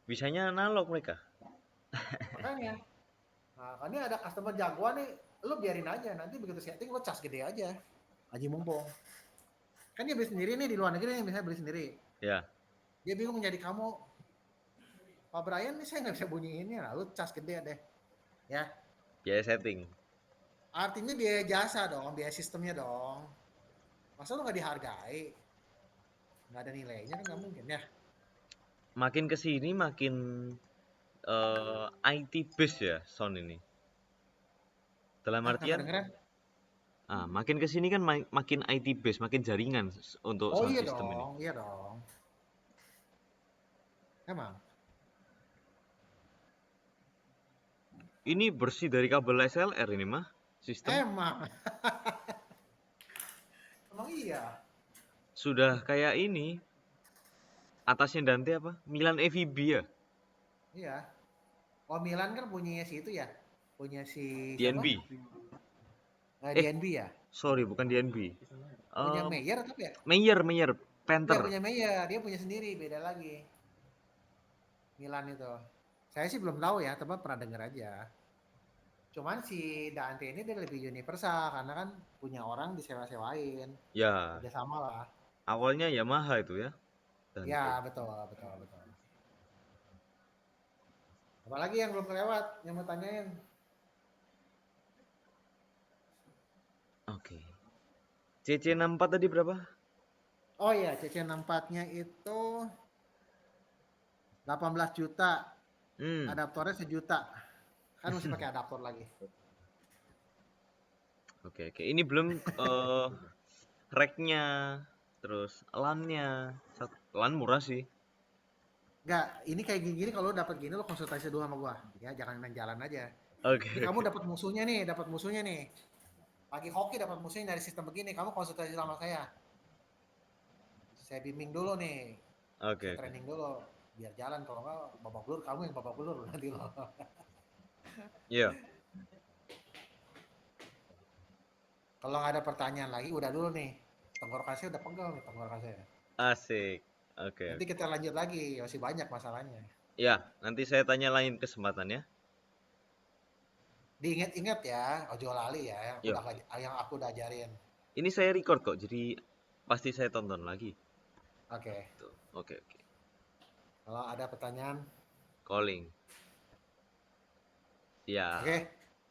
Bisanya analog mereka. Makanya, nah kan ini ada customer jagoan nih, lu biarin aja nanti begitu setting lu cas gede aja. Aji mumpung. Kan dia beli sendiri nih di luar negeri nih bisa beli sendiri. Ya, Dia bingung menjadi kamu, Pak Brian nih saya nggak bisa bunyiinnya, lalu cas gede deh. Ya, biaya setting. artinya biaya jasa dong, biaya sistemnya dong. Masa lu nggak dihargai? Nggak ada nilainya kan nggak mungkin ya. Makin ke sini makin IT base ya sound ini. Dalam Ah, nggak artian kedengeran? makin ke sini kan makin IT base, makin jaringan untuk Oh sound iya system ini. dong, iya dong. Emang. Ini bersih dari kabel SLR ini mah sistem. Emang, emang iya. Sudah kayak ini, atasnya Dante apa? Milan EVB ya? Iya. Oh Milan kan punyanya si itu ya, punya si siapa? DNB. Eh, DNB ya. sorry bukan DNB. Punya Em, Mayer atau apa ya? Meyer, Iya Panther. punya Mayer, dia punya sendiri, beda lagi. Milan itu. Saya sih belum tahu ya, tapi pernah dengar aja. Cuman si Dante ini dia lebih universal karena kan punya orang disewa-sewain. Ya, Kerjasama lah. awalnya Yamaha itu ya, Ya, Dante. betul, betul, betul. Apalagi yang belum kelewat, yang mau tanyain. Oke. CC64 tadi berapa? Oh iya, CC64-nya itu 18 juta, Hmm, adaptornya sejuta. Kan mesti pakai adaptor lagi. oke. Ini belum racknya, terus LAN-nya. LAN murah sih. Enggak, ini kayak gini kalau dapat gini lo konsultasi dulu sama gua. Ya, jangan main jalan aja. Oke, Ini kamu oke. dapat musuhnya nih, dapat musuhnya nih. Lagi hoki dapat musuhnya dari sistem begini, kamu konsultasi sama saya. Saya bimbing dulu nih. Oke, Saya oke. training dulu biar jalan kalau enggak babak belur kamu yang babak belur nanti lo. Iya, Kalau nggak ada pertanyaan lagi udah dulu nih. Tenggorokan saya udah pegal nih tenggorokan saya. asik. Oke, Nanti oke. kita lanjut lagi, masih banyak masalahnya. Ya, nanti saya tanya lain kesempatan ya. Diingat-ingat ya, ojo lali ya, Yuk, yang aku udah ajarin. ini saya record kok, jadi pasti saya tonton lagi. Oke, Tuh, oke, oke. kalau ada pertanyaan, Calling. Ya, oke,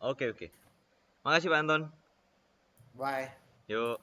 oke, oke. Makasih Pak Anton. bye. Yuk.